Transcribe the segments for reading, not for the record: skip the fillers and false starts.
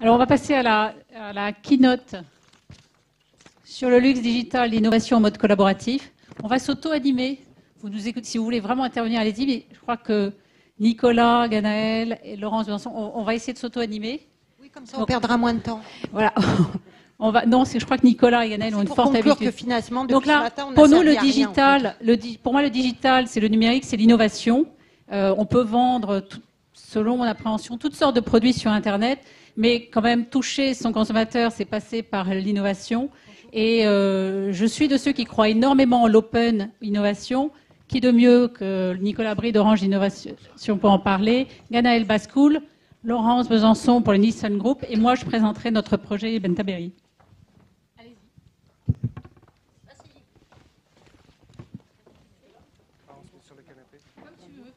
Alors, on va passer à la keynote sur le luxe digital, l'innovation en mode collaboratif. On va s'auto-animer. Vous nous écoutez, si vous voulez vraiment intervenir, allez-y. Mais je crois que Nicolas, Ganaël et Laurence Besançon, on va essayer de s'auto-animer. Oui, comme ça, on perdra moins de temps. Voilà. Non, je crois que Nicolas et Ganaël ont une forte habitude. Que finalement, depuis donc là, ce matin, on pour a nous, servi le à rien, digital, pour moi, le digital, c'est le numérique, c'est l'innovation. On peut vendre, selon mon appréhension, toutes sortes de produits sur Internet, mais quand même toucher son consommateur, c'est passer par l'innovation. Et je suis de ceux qui croient énormément en l'open innovation. Qui de mieux que Nicolas Brie d'Orange Innovation pour en parler, Ganaël Bascoul, Laurence Besançon pour le Nissan Group, et moi je présenterai notre projet Bentaberry. Allez-y. On se met sur le canapé. Comme tu veux.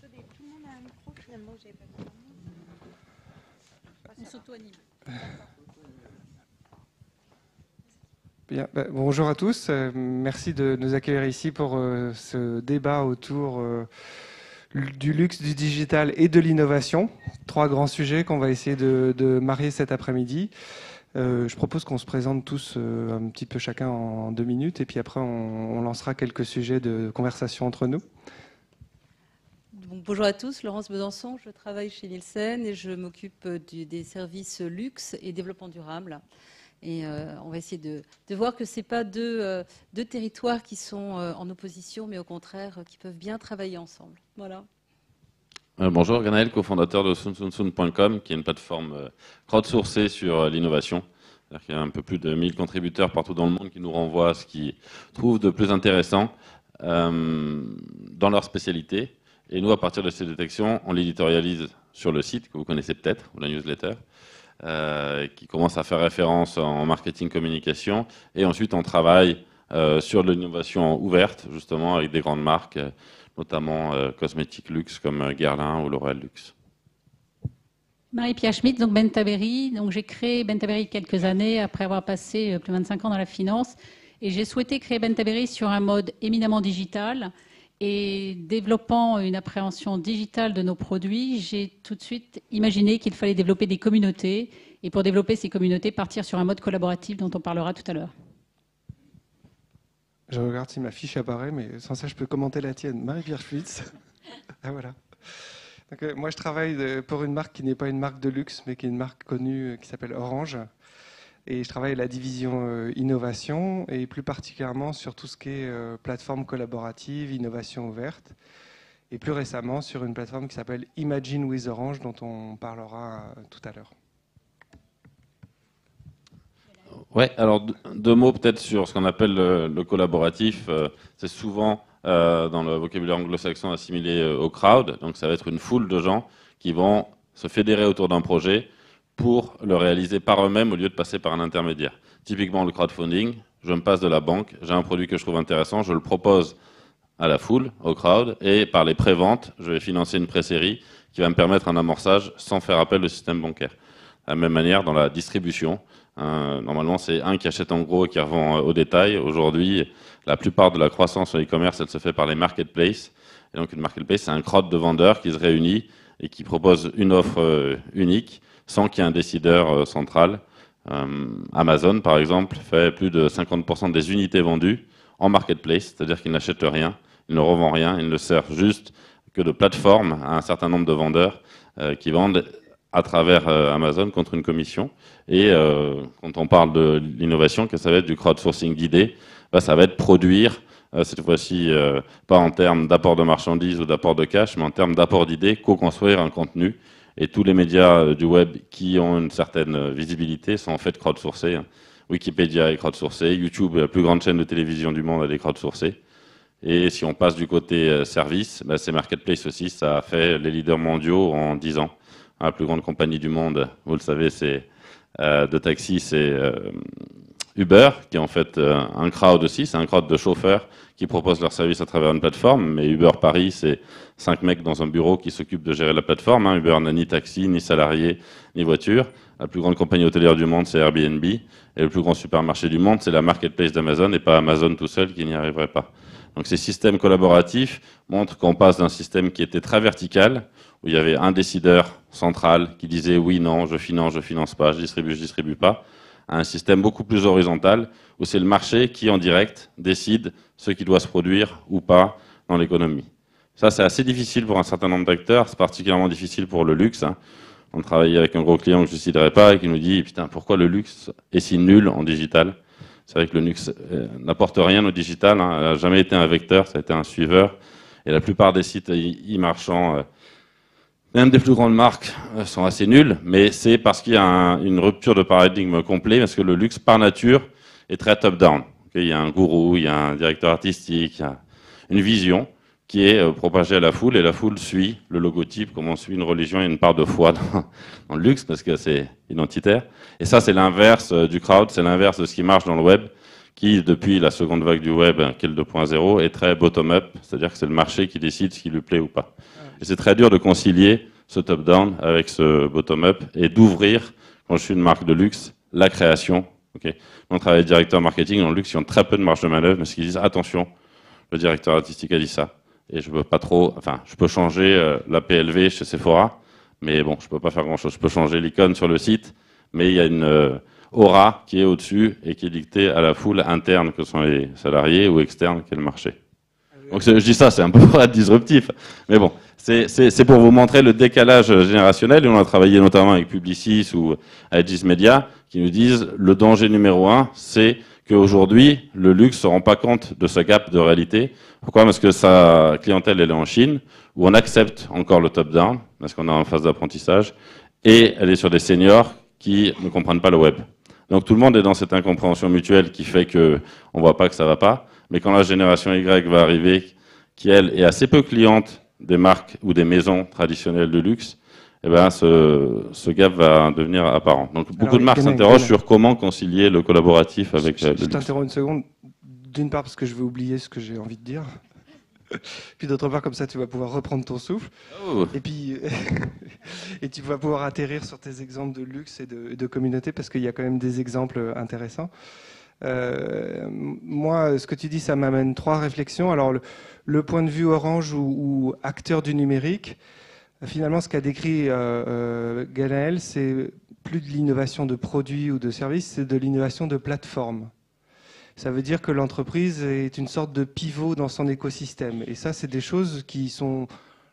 Tout le monde a un micro, finalement, j'avais pas vu. On s'auto-anime. Bien, bonjour à tous, merci de nous accueillir ici pour ce débat autour du luxe, du digital et de l'innovation. 3 grands sujets qu'on va essayer de marier cet après-midi. Je propose qu'on se présente tous un petit peu chacun en 2 minutes et puis après on lancera quelques sujets de conversation entre nous. Donc, bonjour à tous, Laurence Besançon, je travaille chez Nielsen et je m'occupe des services luxe et développement durable. Et on va essayer de voir que ce n'est pas deux territoires qui sont en opposition, mais au contraire, qui peuvent bien travailler ensemble. Voilà. Bonjour, Ganaël, cofondateur de soonsoonsoon.com, qui est une plateforme crowdsourcée sur l'innovation. C'est-à-dire qu'il y a un peu plus de 1000 contributeurs partout dans le monde qui nous renvoient à ce qu'ils trouvent de plus intéressant dans leur spécialité. Et nous, à partir de ces détections, on l'éditorialise sur le site, que vous connaissez peut-être, ou la newsletter. Qui commence à faire référence en marketing communication. Et ensuite, on travaille sur l'innovation ouverte, justement, avec des grandes marques, notamment cosmétiques luxe comme Guerlain ou L'Oréal Luxe. Marie-Pierre Schmitt, donc Bentaberry. Donc j'ai créé Bentaberry il y a quelques années, après avoir passé plus de 25 ans dans la finance. Et j'ai souhaité créer Bentaberry sur un mode éminemment digital. Et développant une appréhension digitale de nos produits, j'ai tout de suite imaginé qu'il fallait développer des communautés. Et pour développer ces communautés, partir sur un mode collaboratif dont on parlera tout à l'heure. Je regarde si ma fiche apparaît, mais sans ça, je peux commenter la tienne. Marie-Pierre Schmitz. Ah voilà. Donc, moi, je travaille pour une marque qui n'est pas une marque de luxe, mais qui est une marque connue qui s'appelle Orange. Et je travaille à la division innovation et plus particulièrement sur tout ce qui est plateforme collaborative, innovation ouverte. Et plus récemment sur une plateforme qui s'appelle Imagine with Orange, dont on parlera tout à l'heure. Ouais, alors 2 mots peut-être sur ce qu'on appelle le collaboratif. C'est souvent dans le vocabulaire anglo-saxon assimilé au crowd. Donc ça va être une foule de gens qui vont se fédérer autour d'un projet pour le réaliser par eux-mêmes au lieu de passer par un intermédiaire. Typiquement le crowdfunding, je me passe de la banque, j'ai un produit que je trouve intéressant, je le propose à la foule, au crowd, et par les préventes, je vais financer une pré-série qui va me permettre un amorçage sans faire appel au système bancaire. De la même manière, dans la distribution, normalement c'est un qui achète en gros et qui revend au détail. Aujourd'hui, la plupart de la croissance sur l'e-commerce, elle se fait par les marketplaces. Et donc une marketplace, c'est un crowd de vendeurs qui se réunit et qui propose une offre unique, sans qu'il y ait un décideur central. Amazon, par exemple, fait plus de 50% des unités vendues en marketplace, c'est-à-dire qu'il n'achète rien, il ne revend rien, il ne sert juste que de plateforme à un certain nombre de vendeurs qui vendent à travers Amazon contre une commission. Et quand on parle de l'innovation, que ça va être du crowdsourcing d'idées, ça va être produire, cette fois-ci pas en termes d'apport de marchandises ou d'apport de cash, mais en termes d'apport d'idées, co-construire un contenu. Et tous les médias du web qui ont une certaine visibilité sont en fait crowdsourcés. Wikipédia est crowdsourcé, YouTube, la plus grande chaîne de télévision du monde, elle est crowdsourcée. Et si on passe du côté service, c'est Marketplace aussi, ça a fait les leaders mondiaux en 10 ans. La plus grande compagnie du monde, vous le savez, c'est de taxi, c'est Uber, qui est en fait un crowd aussi, c'est un crowd de chauffeurs qui proposent leurs services à travers une plateforme, mais Uber Paris, c'est 5 mecs dans un bureau qui s'occupent de gérer la plateforme. Uber n'a ni taxi, ni salarié, ni voiture. La plus grande compagnie hôtelière du monde, c'est Airbnb. Et le plus grand supermarché du monde, c'est la marketplace d'Amazon, et pas Amazon tout seul qui n'y arriverait pas. Donc ces systèmes collaboratifs montrent qu'on passe d'un système qui était très vertical, où il y avait un décideur central qui disait oui, non, je finance pas, je distribue pas, à un système beaucoup plus horizontal, où c'est le marché qui, en direct, décide ce qui doit se produire ou pas dans l'économie. Ça, c'est assez difficile pour un certain nombre d'acteurs, c'est particulièrement difficile pour le luxe. On travaillait avec un gros client que je ne citerai pas et qui nous dit « Putain, pourquoi le luxe est si nul en digital ?» C'est vrai que le luxe n'apporte rien au digital, hein. Elle n'a jamais été un vecteur, ça a été un suiveur. Et la plupart des sites e-marchands, même des plus grandes marques, sont assez nuls, mais c'est parce qu'il y a une rupture de paradigme complet, parce que le luxe, par nature, est très top-down. Il y a un gourou, il y a un directeur artistique, il y a une vision qui est propagée à la foule, et la foule suit le logotype, comme on suit une religion. Il y a une part de foi dans le luxe, parce que c'est identitaire. Et ça, c'est l'inverse du crowd, c'est l'inverse de ce qui marche dans le web, qui, depuis la seconde vague du web, qui est le 2.0, est très bottom-up, c'est-à-dire que c'est le marché qui décide ce qui lui plaît ou pas. Et c'est très dur de concilier ce top-down avec ce bottom-up, et d'ouvrir, quand je suis une marque de luxe, la création. Okay. On travaille avec directeur marketing dans le luxe, ils ont très peu de marge de manœuvre, mais ce qu'ils disent, attention, le directeur artistique a dit ça. Et je peux pas trop, enfin, je peux changer la PLV chez Sephora, mais bon, je peux pas faire grand chose. Je peux changer l'icône sur le site, mais il y a une aura qui est au-dessus et qui est dictée à la foule interne que sont les salariés ou externe qui est le marché. Donc je dis ça, c'est un peu pour être disruptif, mais bon, c'est pour vous montrer le décalage générationnel. Et on a travaillé notamment avec Publicis ou Aegis Media qui nous disent le danger numéro 1, c'est qu'aujourd'hui, le luxe ne se rend pas compte de ce gap de réalité. Pourquoi ? Parce que sa clientèle, elle est en Chine, où on accepte encore le top-down, parce qu'on est en phase d'apprentissage, et elle est sur des seniors qui ne comprennent pas le web. Donc tout le monde est dans cette incompréhension mutuelle qui fait qu'on ne voit pas que ça ne va pas. Mais quand la génération Y va arriver, qui elle est assez peu cliente des marques ou des maisons traditionnelles de luxe, eh ben ce gap va devenir apparent. Donc beaucoup de marques s'interrogent sur comment concilier le collaboratif avec le luxe. Je t'interromps une seconde. D'une part parce que je vais oublier ce que j'ai envie de dire. Puis d'autre part, comme ça, tu vas pouvoir reprendre ton souffle. Oh. Et puis, et tu vas pouvoir atterrir sur tes exemples de luxe et de communauté, parce qu'il y a quand même des exemples intéressants. Moi, ce que tu dis, ça m'amène 3 réflexions. Alors, le point de vue Orange ou acteur du numérique, finalement, ce qu'a décrit Ganaël, c'est plus de l'innovation de produits ou de services, c'est de l'innovation de plateforme. Ça veut dire que l'entreprise est une sorte de pivot dans son écosystème. Et ça, c'est des choses qui sont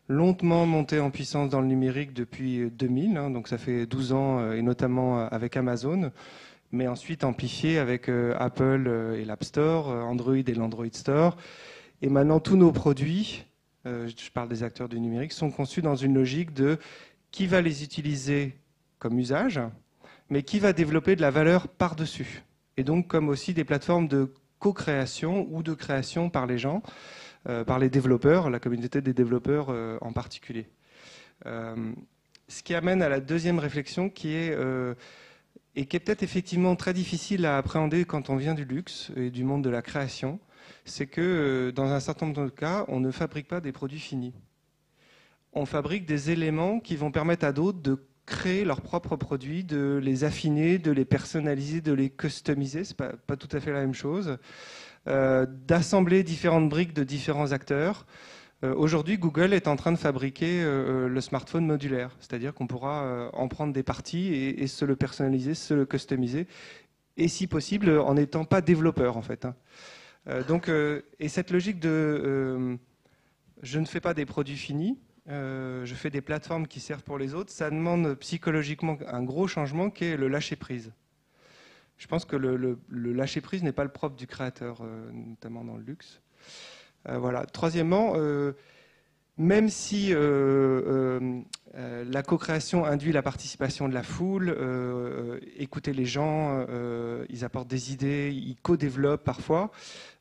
longuement montées en puissance dans le numérique depuis 2000. Hein, donc ça fait 12 ans, et notamment avec Amazon, mais ensuite amplifié avec Apple et l'App Store, Android et l'Android Store. Et maintenant, tous nos produits, je parle des acteurs du numérique, sont conçus dans une logique de qui va les utiliser comme usage, mais qui va développer de la valeur par-dessus. Et donc comme aussi des plateformes de co-création ou de création par les gens, par les développeurs, la communauté des développeurs en particulier. Ce qui amène à la deuxième réflexion qui est, et qui est peut-être effectivement très difficile à appréhender quand on vient du luxe et du monde de la création, c'est que dans un certain nombre de cas, on ne fabrique pas des produits finis. On fabrique des éléments qui vont permettre à d'autres de créer leurs propres produits, de les affiner, de les personnaliser, de les customiser, c'est pas tout à fait la même chose, d'assembler différentes briques de différents acteurs. Aujourd'hui, Google est en train de fabriquer le smartphone modulaire, c'est-à-dire qu'on pourra en prendre des parties et se le personnaliser, se le customiser, et si possible, en n'étant pas développeur en fait. Et cette logique de je ne fais pas des produits finis, je fais des plateformes qui servent pour les autres, ça demande psychologiquement un gros changement qui est le lâcher-prise. Je pense que le lâcher-prise n'est pas le propre du créateur, notamment dans le luxe. Voilà. Troisièmement, même si la co-création induit la participation de la foule, écouter les gens, ils apportent des idées, ils co-développent parfois,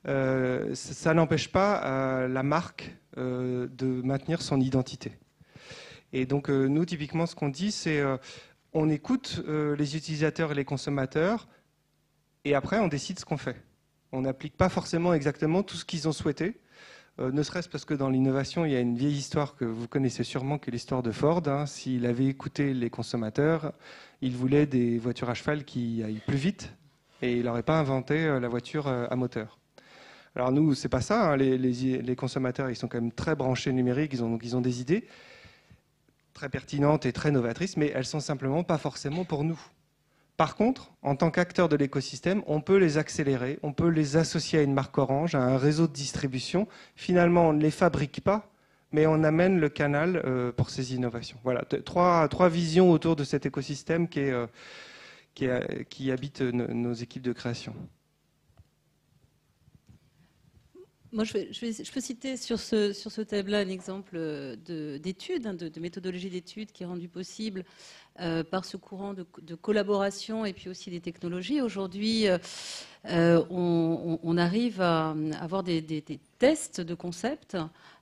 ça n'empêche pas la marque de maintenir son identité. Et donc nous, typiquement, ce qu'on dit, c'est on écoute les utilisateurs et les consommateurs, et après on décide ce qu'on fait. On n'applique pas forcément exactement tout ce qu'ils ont souhaité, ne serait-ce parce que dans l'innovation, il y a une vieille histoire que vous connaissez sûrement, qui est l'histoire de Ford. Hein. S'il avait écouté les consommateurs, il voulait des voitures à cheval qui aillent plus vite, et il n'aurait pas inventé la voiture à moteur. Alors nous, c'est pas ça. Hein. Les consommateurs, ils sont quand même très branchés numériques. Ils ont des idées très pertinentes et très novatrices, mais elles sont simplement pas forcément pour nous. Par contre, en tant qu'acteur de l'écosystème, on peut les accélérer, on peut les associer à une marque Orange, à un réseau de distribution. Finalement, on ne les fabrique pas, mais on amène le canal pour ces innovations. Voilà, trois visions autour de cet écosystème qui habite nos équipes de création. Moi, je peux citer sur ce tableau un exemple d'étude, de méthodologie d'étude qui est rendu possible par ce courant de collaboration et puis aussi des technologies. Aujourd'hui, on arrive à avoir des tests de concepts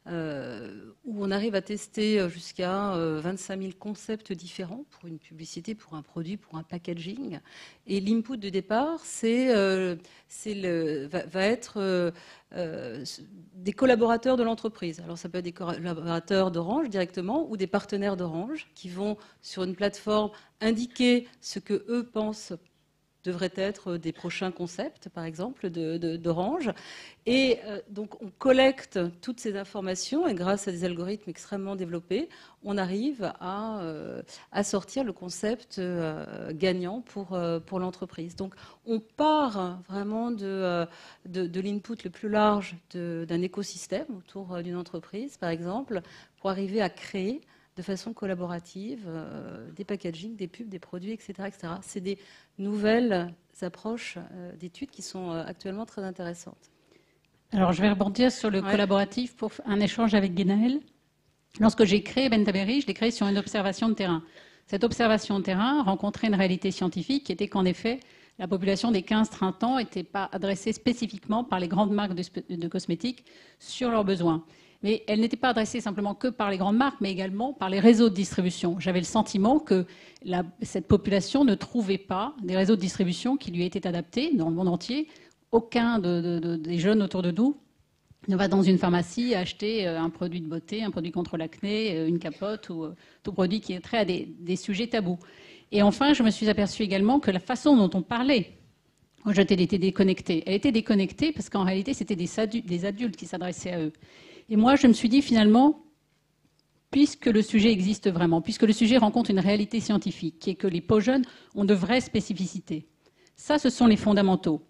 où on arrive à tester jusqu'à 25 000 concepts différents pour une publicité, pour un produit, pour un packaging. Et l'input de départ, va être des collaborateurs de l'entreprise. Alors ça peut être des collaborateurs d'Orange directement ou des partenaires d'Orange qui vont sur une plateforme indiquer ce que eux pensent devraient être des prochains concepts, par exemple, d'Orange. Et donc, on collecte toutes ces informations et grâce à des algorithmes extrêmement développés, on arrive à sortir le concept gagnant pour l'entreprise. Donc, on part vraiment de l'input le plus large d'un écosystème autour d'une entreprise, par exemple, pour arriver à créer de façon collaborative, des packaging, des pubs, des produits, etc. etc. C'est des nouvelles approches d'études qui sont actuellement très intéressantes. Alors, je vais rebondir sur le collaboratif pour un échange avec Guénaël. Lorsque j'ai créé Bentaberry, je l'ai créé sur une observation de terrain. Cette observation de terrain rencontrait une réalité scientifique qui était qu'en effet, la population des 15-30 ans n'était pas adressée spécifiquement par les grandes marques de cosmétiques sur leurs besoins. Mais elle n'était pas adressée simplement que par les grandes marques, mais également par les réseaux de distribution. J'avais le sentiment que cette population ne trouvait pas des réseaux de distribution qui lui étaient adaptés dans le monde entier. Aucun des jeunes autour de nous ne va dans une pharmacie acheter un produit de beauté, un produit contre l'acné, une capote ou tout produit qui est trait à des sujets tabous. Et enfin, je me suis aperçue également que la façon dont on parlait aux jeunes, elle était déconnectée. Elle était déconnectée parce qu'en réalité, c'était des adultes qui s'adressaient à eux. Et moi, je me suis dit finalement, puisque le sujet existe vraiment, puisque le sujet rencontre une réalité scientifique, qui est que les peaux jeunes ont de vraies spécificités. Ça, ce sont les fondamentaux.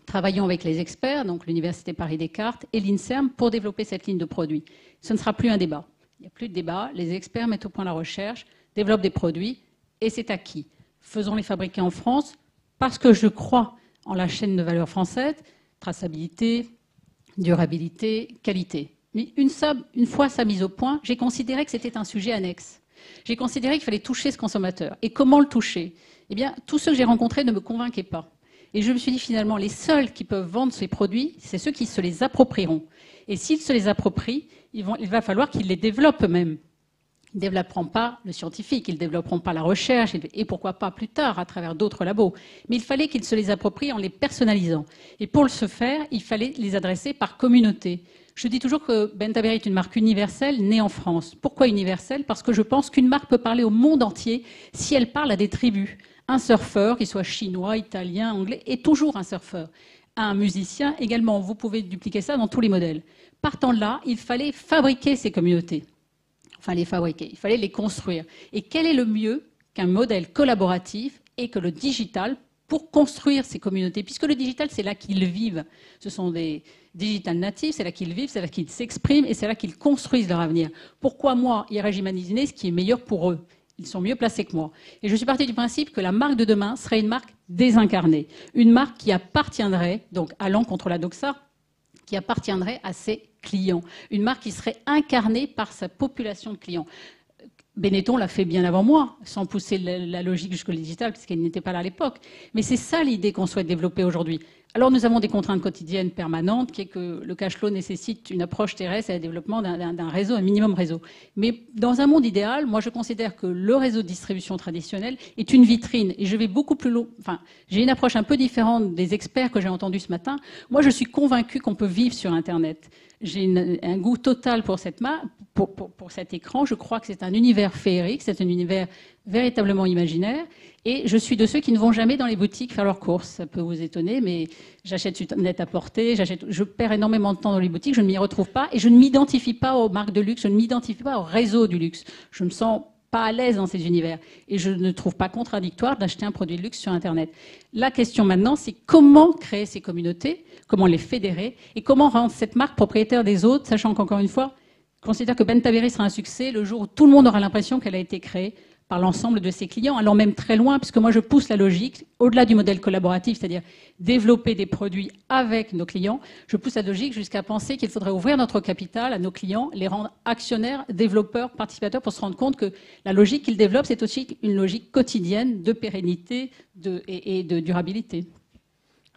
Travaillons avec les experts, donc l'Université Paris-Descartes et l'INSERM, pour développer cette ligne de produits. Ce ne sera plus un débat. Il n'y a plus de débat. Les experts mettent au point la recherche, développent des produits, et c'est acquis. Faisons les fabriquer en France, parce que je crois en la chaîne de valeur française, traçabilité, durabilité, qualité. Mais une fois ça mise au point, j'ai considéré que c'était un sujet annexe. J'ai considéré qu'il fallait toucher ce consommateur. Et comment le toucher ? Eh bien, tous ceux que j'ai rencontrés ne me convainquaient pas. Et je me suis dit finalement, les seuls qui peuvent vendre ces produits, c'est ceux qui se les approprieront. Et s'ils se les approprient, il va falloir qu'ils les développent eux-mêmes. Ils ne développeront pas le scientifique, ils ne développeront pas la recherche, et pourquoi pas plus tard à travers d'autres labos. Mais il fallait qu'ils se les approprient en les personnalisant. Et pour ce faire, il fallait les adresser par communauté. Je dis toujours que Bentaberry est une marque universelle née en France. Pourquoi universelle ? Parce que je pense qu'une marque peut parler au monde entier si elle parle à des tribus. Un surfeur, qu'il soit chinois, italien, anglais, est toujours un surfeur. Un musicien également. Vous pouvez dupliquer ça dans tous les modèles. Partant de là, il fallait fabriquer ces communautés. Enfin, les fabriquer. Il fallait les construire. Et quel est le mieux qu'un modèle collaboratif et que le digital pour construire ces communautés, puisque le digital, c'est là qu'ils vivent. Ce sont des digital natifs, c'est là qu'ils vivent, c'est là qu'ils s'expriment et c'est là qu'ils construisent leur avenir. Pourquoi moi irais-je imaginer ce qui est meilleur pour eux ? Ils sont mieux placés que moi. Et je suis partie du principe que la marque de demain serait une marque désincarnée, une marque qui appartiendrait, donc allant contre la doxa, qui appartiendrait à ses clients, une marque qui serait incarnée par sa population de clients. Benetton l'a fait bien avant moi, sans pousser la logique jusqu'au digital, puisqu'elle n'était pas là à l'époque. Mais c'est ça l'idée qu'on souhaite développer aujourd'hui. Alors nous avons des contraintes quotidiennes permanentes, qui est que le cash flow nécessite une approche terrestre et le développement d'un réseau, un minimum réseau. Mais dans un monde idéal, moi je considère que le réseau de distribution traditionnel est une vitrine. Et je vais beaucoup plus loin. Enfin, j'ai une approche un peu différente des experts que j'ai entendus ce matin. Moi je suis convaincue qu'on peut vivre sur Internet. J'ai un goût total pour cette marque, pour cet écran. Je crois que c'est un univers féerique, c'est un univers véritablement imaginaire. Et je suis de ceux qui ne vont jamais dans les boutiques faire leurs courses. Ça peut vous étonner, mais j'achète sur Net-à-Porter, je perds énormément de temps dans les boutiques, je ne m'y retrouve pas et je ne m'identifie pas aux marques de luxe, je ne m'identifie pas au réseau du luxe. Je me sens pas à l'aise dans ces univers et je ne trouve pas contradictoire d'acheter un produit de luxe sur Internet. La question maintenant, c'est comment créer ces communautés, comment les fédérer et comment rendre cette marque propriétaire des autres, sachant qu'encore une fois, je considère que Bentaberry sera un succès le jour où tout le monde aura l'impression qu'elle a été créée par l'ensemble de ses clients, allant même très loin, puisque moi je pousse la logique, au-delà du modèle collaboratif, c'est-à-dire développer des produits avec nos clients, je pousse la logique jusqu'à penser qu'il faudrait ouvrir notre capital à nos clients, les rendre actionnaires, développeurs, participateurs, pour se rendre compte que la logique qu'ils développent, c'est aussi une logique quotidienne de pérennité et de durabilité.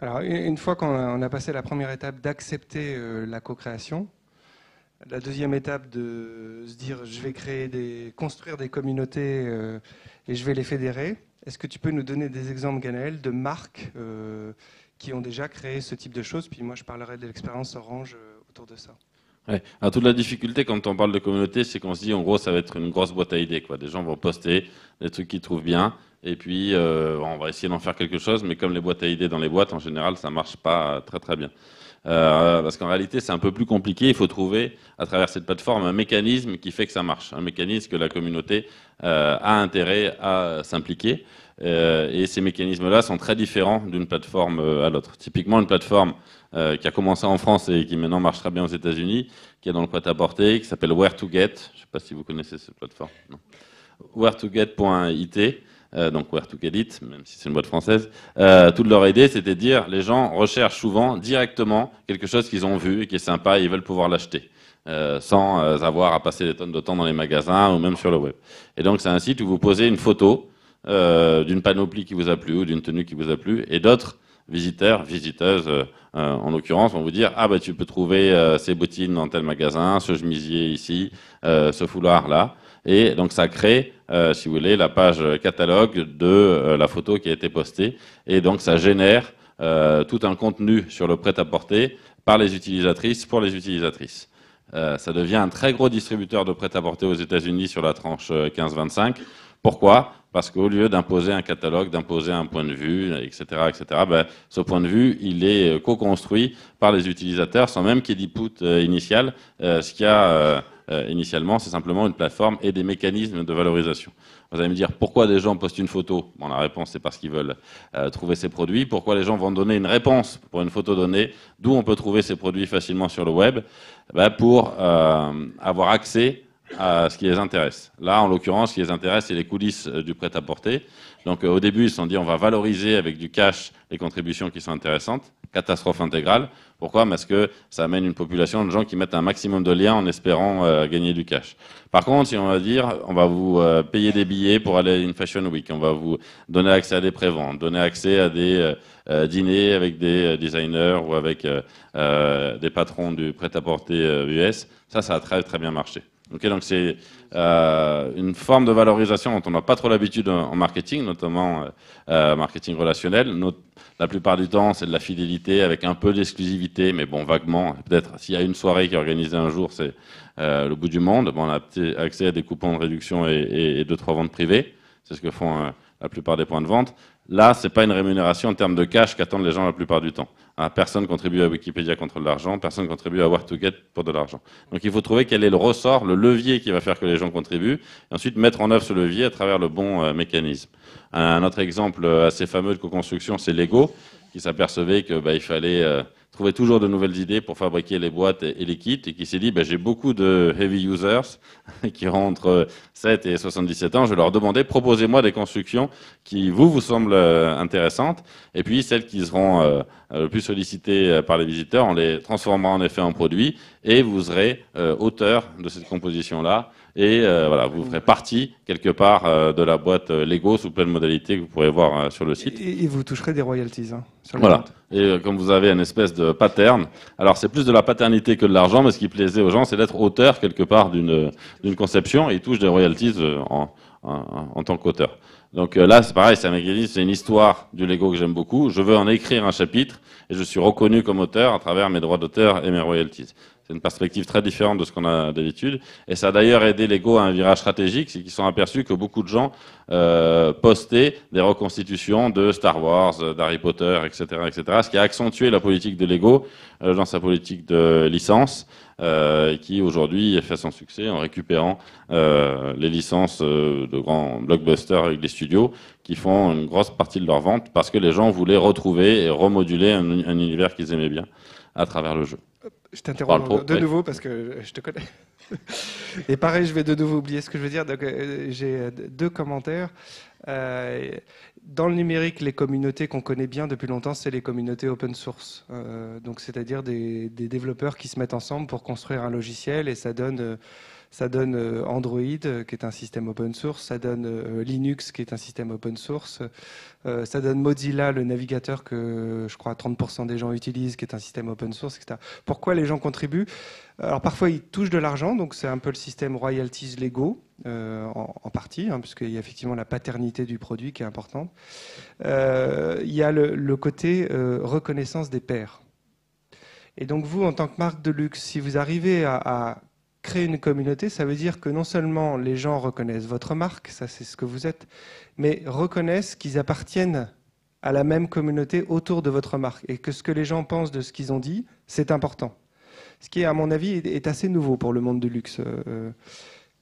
Alors, une fois qu'on a passé la première étape d'accepter la co-création, la deuxième étape de se dire je vais construire des communautés et je vais les fédérer. Est-ce que tu peux nous donner des exemples, Ganaël, de marques qui ont déjà créé ce type de choses? Puis moi, je parlerai de l'expérience Orange autour de ça. Ouais. Alors, toute la difficulté quand on parle de communauté, c'est qu'on se dit en gros ça va être une grosse boîte à idées, quoi. Des gens vont poster des trucs qu'ils trouvent bien et puis on va essayer d'en faire quelque chose, mais comme les boîtes à idées dans les boîtes, en général, ça marche pas très très bien. Parce qu'en réalité, c'est un peu plus compliqué. Il faut trouver, à travers cette plateforme, un mécanisme qui fait que ça marche, un mécanisme que la communauté a intérêt à s'impliquer. Et ces mécanismes-là sont très différents d'une plateforme à l'autre. Typiquement, une plateforme qui a commencé en France et qui maintenant marche très bien aux États-Unis, qui est dans le prêt-à-porter, qui s'appelle Where2Get. Je ne sais pas si vous connaissez cette plateforme. Non. Where2Get.it. Donc Where to Get It, même si c'est une boîte française, toute leur idée, c'était de dire les gens recherchent souvent directement quelque chose qu'ils ont vu et qui est sympa et ils veulent pouvoir l'acheter, sans avoir à passer des tonnes de temps dans les magasins ou même sur le web. Et donc c'est un site où vous posez une photo d'une panoplie qui vous a plu ou d'une tenue qui vous a plu, et d'autres visiteurs, visiteuses, en l'occurrence, vont vous dire ah bah tu peux trouver ces bottines dans tel magasin, ce chemisier ici, ce foulard là. Et donc ça crée, si vous voulez, la page catalogue de la photo qui a été postée. Et donc ça génère tout un contenu sur le prêt-à-porter par les utilisatrices, pour les utilisatrices. Ça devient un très gros distributeur de prêt-à-porter aux États-Unis sur la tranche 15-25. Pourquoi? Parce qu'au lieu d'imposer un catalogue, d'imposer un point de vue, etc., ben, ce point de vue, il est co-construit par les utilisateurs sans même qu'il y ait d'input initial. Ce qu'il y a initialement, c'est simplement une plateforme et des mécanismes de valorisation. Vous allez me dire, pourquoi des gens postent une photo? Bon, la réponse, c'est parce qu'ils veulent trouver ces produits. Pourquoi les gens vont donner une réponse pour une photo donnée? D'où on peut trouver ces produits facilement sur le web? Ben, pour avoir accès à ce qui les intéresse. Là, en l'occurrence, ce qui les intéresse, c'est les coulisses du prêt-à-porter. Donc, au début, ils se sont dit, on va valoriser avec du cash les contributions qui sont intéressantes. Catastrophe intégrale. Pourquoi? Parce que ça amène une population de gens qui mettent un maximum de liens en espérant gagner du cash. Par contre, si on va dire, on va vous payer des billets pour aller à une Fashion Week, on va vous donner accès à des préventes, donner accès à des dîners avec des designers ou avec des patrons du prêt-à-porter US, ça a très très bien marché. Okay, donc c'est une forme de valorisation dont on n'a pas trop l'habitude en marketing, notamment marketing relationnel. La plupart du temps, c'est de la fidélité avec un peu d'exclusivité, mais bon, vaguement. Peut-être s'il y a une soirée qui est organisée un jour, c'est le bout du monde. Bon, on a accès à des coupons de réduction et 2-3 ventes privées. C'est ce que font la plupart des points de vente. Là, c'est pas une rémunération en termes de cash qu'attendent les gens la plupart du temps. Personne contribue à Wikipédia contre de l'argent, personne contribue à Where2Get pour de l'argent. Donc il faut trouver quel est le ressort, le levier qui va faire que les gens contribuent, et ensuite mettre en œuvre ce levier à travers le bon mécanisme. Un autre exemple assez fameux de co-construction, c'est Lego, qui s'apercevait que il fallait trouver toujours de nouvelles idées pour fabriquer les boîtes et les kits, et qui s'est dit j'ai beaucoup de heavy users qui ont entre 7 et 77 ans, je vais leur demander, proposez-moi des constructions qui vous semblent intéressantes, et puis celles qui seront le plus sollicitées par les visiteurs, on les transformera en effet en produits, et vous serez auteur de cette composition-là, et voilà, vous ferez partie quelque part de la boîte Lego sous plein de modalités que vous pourrez voir sur le site. Et vous toucherez des royalties sur le voilà. compte. Et comme vous avez une espèce de pattern, alors c'est plus de la paternité que de l'argent, mais ce qui plaisait aux gens, c'est d'être auteur quelque part d'une conception, et ils touchent des royalties en tant qu'auteur. Donc là, c'est pareil, c'est un mécanisme, c'est une histoire du Lego que j'aime beaucoup. Je veux en écrire un chapitre, et je suis reconnu comme auteur à travers mes droits d'auteur et mes royalties. C'est une perspective très différente de ce qu'on a d'habitude. Et ça a d'ailleurs aidé Lego à un virage stratégique, c'est qu'ils sont aperçus que beaucoup de gens postaient des reconstitutions de Star Wars, d'Harry Potter, etc., etc. Ce qui a accentué la politique de Lego dans sa politique de licence, qui aujourd'hui fait son succès en récupérant les licences de grands blockbusters avec des studios qui font une grosse partie de leur vente parce que les gens voulaient retrouver et remoduler un univers qu'ils aimaient bien à travers le jeu. Je t'interromps de nouveau parce que je te connais. Et pareil, je vais de nouveau oublier ce que je veux dire. Donc, j'ai deux commentaires. Dans le numérique, les communautés qu'on connaît bien depuis longtemps, c'est les communautés open source. Donc, c'est-à-dire des développeurs qui se mettent ensemble pour construire un logiciel et ça donne Android, qui est un système open source, ça donne Linux, qui est un système open source, ça donne Mozilla, le navigateur que je crois 30% des gens utilisent, qui est un système open source, etc. Pourquoi les gens contribuent? Alors parfois ils touchent de l'argent, donc c'est un peu le système royalties Lego, en partie, hein, puisqu'il y a effectivement la paternité du produit qui est importante. Il y a le côté reconnaissance des pairs. Et donc vous, en tant que marque de luxe, si vous arrivez à créer une communauté, ça veut dire que non seulement les gens reconnaissent votre marque, ça c'est ce que vous êtes, mais reconnaissent qu'ils appartiennent à la même communauté autour de votre marque et que ce que les gens pensent de ce qu'ils ont dit, c'est important. Ce qui, à mon avis, est assez nouveau pour le monde du luxe,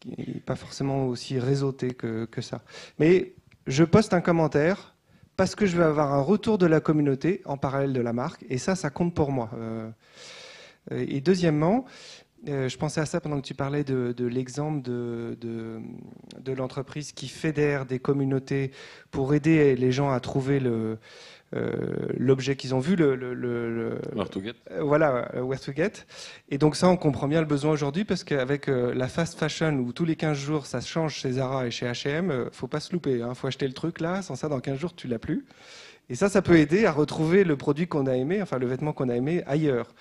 qui n'est pas forcément aussi réseauté que ça. Mais je poste un commentaire parce que je vais avoir un retour de la communauté en parallèle de la marque, et ça compte pour moi. Et deuxièmement, je pensais à ça pendant que tu parlais de l'exemple de l'entreprise qui fédère des communautés pour aider les gens à trouver l'objet qu'ils ont vu, Where to get. Voilà, where to get. Et donc ça, on comprend bien le besoin aujourd'hui parce qu'avec la fast fashion où tous les 15 jours ça change chez Zara et chez H&M, faut pas se louper, hein, faut acheter le truc là, sans ça dans 15 jours tu l'as plus. Et ça peut aider à retrouver le produit qu'on a aimé, enfin le vêtement qu'on a aimé ailleurs.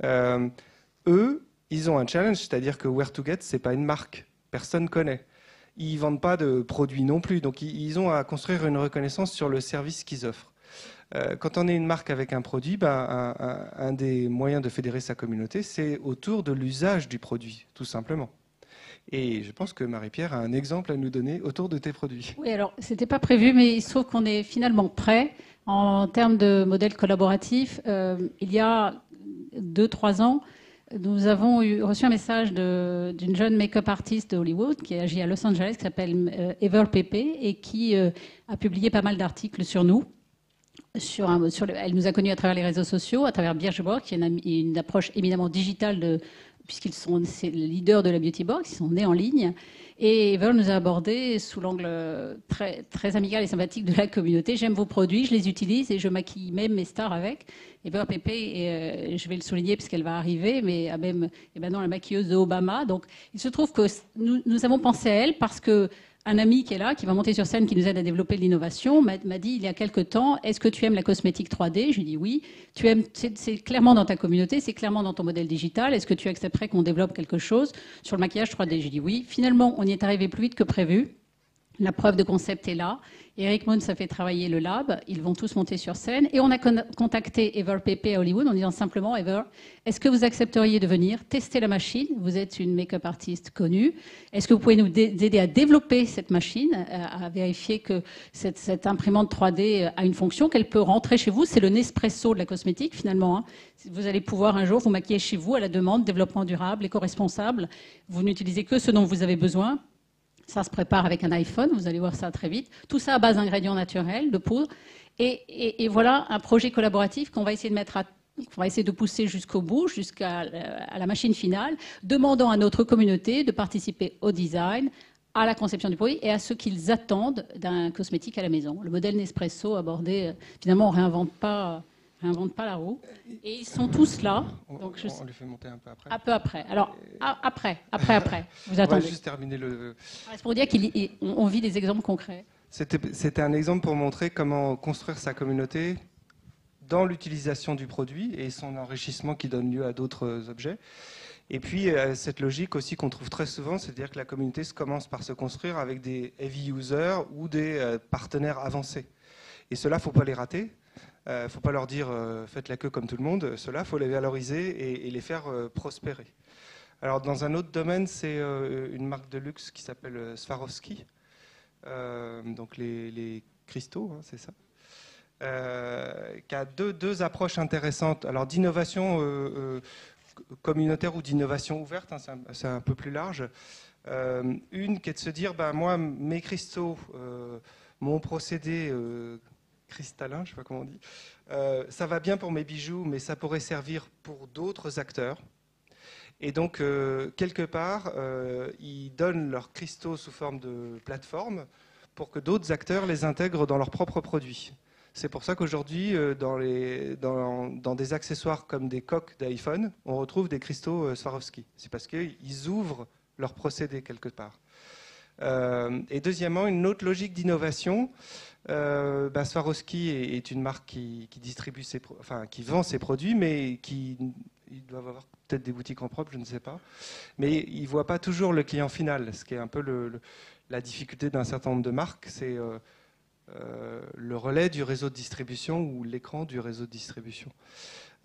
Eux, ils ont un challenge, c'est-à-dire que Where to Get, c'est pas une marque, personne ne connaît. Ils vendent pas de produits non plus, donc ils ont à construire une reconnaissance sur le service qu'ils offrent. Quand on est une marque avec un produit, un des moyens de fédérer sa communauté, c'est autour de l'usage du produit, tout simplement. Et je pense que Marie-Pierre a un exemple à nous donner autour de tes produits. Oui, alors, c'était pas prévu, mais il se trouve qu'on est finalement prêt. En termes de modèle collaboratif, il y a 2-3 ans, nous avons reçu un message d'une jeune make-up artiste de Hollywood qui agit à Los Angeles, qui s'appelle Ever Pepe, et qui a publié pas mal d'articles sur nous. Elle nous a connus à travers les réseaux sociaux, à travers Birchbox, qui est une approche éminemment digitale, puisqu'ils sont les leaders de la Beauty Box, ils sont nés en ligne. Et Ever nous a abordé sous l'angle très, très amical et sympathique de la communauté. J'aime vos produits, je les utilise et je maquille même mes stars avec. Ever Pepe, je vais le souligner parce qu'elle va arriver, mais a même maintenant la maquilleuse de Obama. Donc il se trouve que nous avons pensé à elle parce que un ami qui est là, qui va monter sur scène, qui nous aide à développer de l'innovation, m'a dit il y a quelque temps, est-ce que tu aimes la cosmétique 3D? Je lui ai dit oui. C'est clairement dans ta communauté, c'est clairement dans ton modèle digital. Est-ce que tu accepterais qu'on développe quelque chose sur le maquillage 3D? J'ai dit oui. Finalement, on y est arrivé plus vite que prévu. La preuve de concept est là. Eric Mons a fait travailler le lab. Ils vont tous monter sur scène. Et on a contacté Ever Pepe à Hollywood en disant simplement, Ever, est-ce que vous accepteriez de venir tester la machine? Vous êtes une make-up artiste connue. Est-ce que vous pouvez nous aider à développer cette machine, à vérifier que cette imprimante 3D a une fonction, qu'elle peut rentrer chez vous? C'est le Nespresso de la cosmétique, finalement. Hein. Vous allez pouvoir un jour vous maquiller chez vous à la demande, développement durable, éco-responsable. Vous n'utilisez que ce dont vous avez besoin. Ça se prépare avec un iPhone, vous allez voir ça très vite. Tout ça à base d'ingrédients naturels, de poudre. Et voilà un projet collaboratif qu'on va essayer de pousser jusqu'au bout, jusqu'à la machine finale, demandant à notre communauté de participer au design, à la conception du produit et à ce qu'ils attendent d'un cosmétique à la maison. Le modèle Nespresso abordé, finalement, on ne réinvente pas la roue. Et ils sont tous là. Donc on les fait monter un peu après. Un peu après. Alors, après. Vous On va attendez. juste terminer le... C'est pour dire qu'on vit des exemples concrets. C'était un exemple pour montrer comment construire sa communauté dans l'utilisation du produit et son enrichissement qui donne lieu à d'autres objets. Et puis, cette logique aussi qu'on trouve très souvent, c'est-à-dire que la communauté commence par se construire avec des heavy users ou des partenaires avancés. Et cela, il ne faut pas les rater. Il ne faut pas leur dire faites la queue comme tout le monde. Ceux-là, il faut les valoriser et les faire prospérer. Alors, dans un autre domaine, c'est une marque de luxe qui s'appelle Swarovski. Donc les cristaux, hein, c'est ça. Qui a deux approches intéressantes. Alors, d'innovation communautaire ou d'innovation ouverte, hein, c'est un peu plus large. Une qui est de se dire, moi, mes cristaux, mon procédé cristallin, je ne sais pas comment on dit, ça va bien pour mes bijoux, mais ça pourrait servir pour d'autres acteurs. Et donc, quelque part, ils donnent leurs cristaux sous forme de plateforme pour que d'autres acteurs les intègrent dans leurs propres produits. C'est pour ça qu'aujourd'hui, dans des accessoires comme des coques d'iPhone, on retrouve des cristaux Swarovski. C'est parce qu'ils ouvrent leur procédé quelque part. Et deuxièmement, une autre logique d'innovation. Swarovski est une marque qui distribue qui vend ses produits, mais ils doivent avoir peut-être des boutiques en propre, je ne sais pas. Mais ils ne voient pas toujours le client final, ce qui est un peu la difficulté d'un certain nombre de marques. C'est le relais du réseau de distribution ou l'écran du réseau de distribution.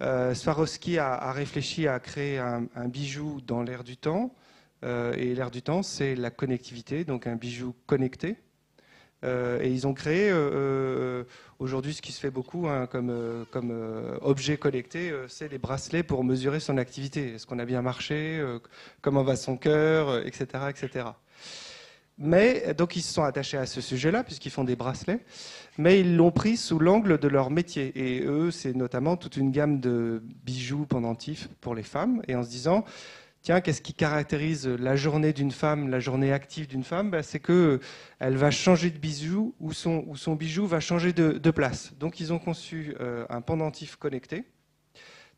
Swarovski a réfléchi à créer un bijou dans l'air du temps. Et l'air du temps, c'est la connectivité, donc un bijou connecté. Et ils ont créé aujourd'hui ce qui se fait beaucoup hein, comme objet connecté, c'est les bracelets pour mesurer son activité. Est-ce qu'on a bien marché, comment va son cœur, etc., etc. Mais donc ils se sont attachés à ce sujet-là puisqu'ils font des bracelets, mais ils l'ont pris sous l'angle de leur métier. Et eux, c'est notamment toute une gamme de bijoux pendentifs pour les femmes. Et en se disant, tiens, qu'est-ce qui caractérise la journée d'une femme, la journée active d'une femme? C'est qu'elle va changer de bijou ou son bijou va changer de place. Donc ils ont conçu un pendentif connecté.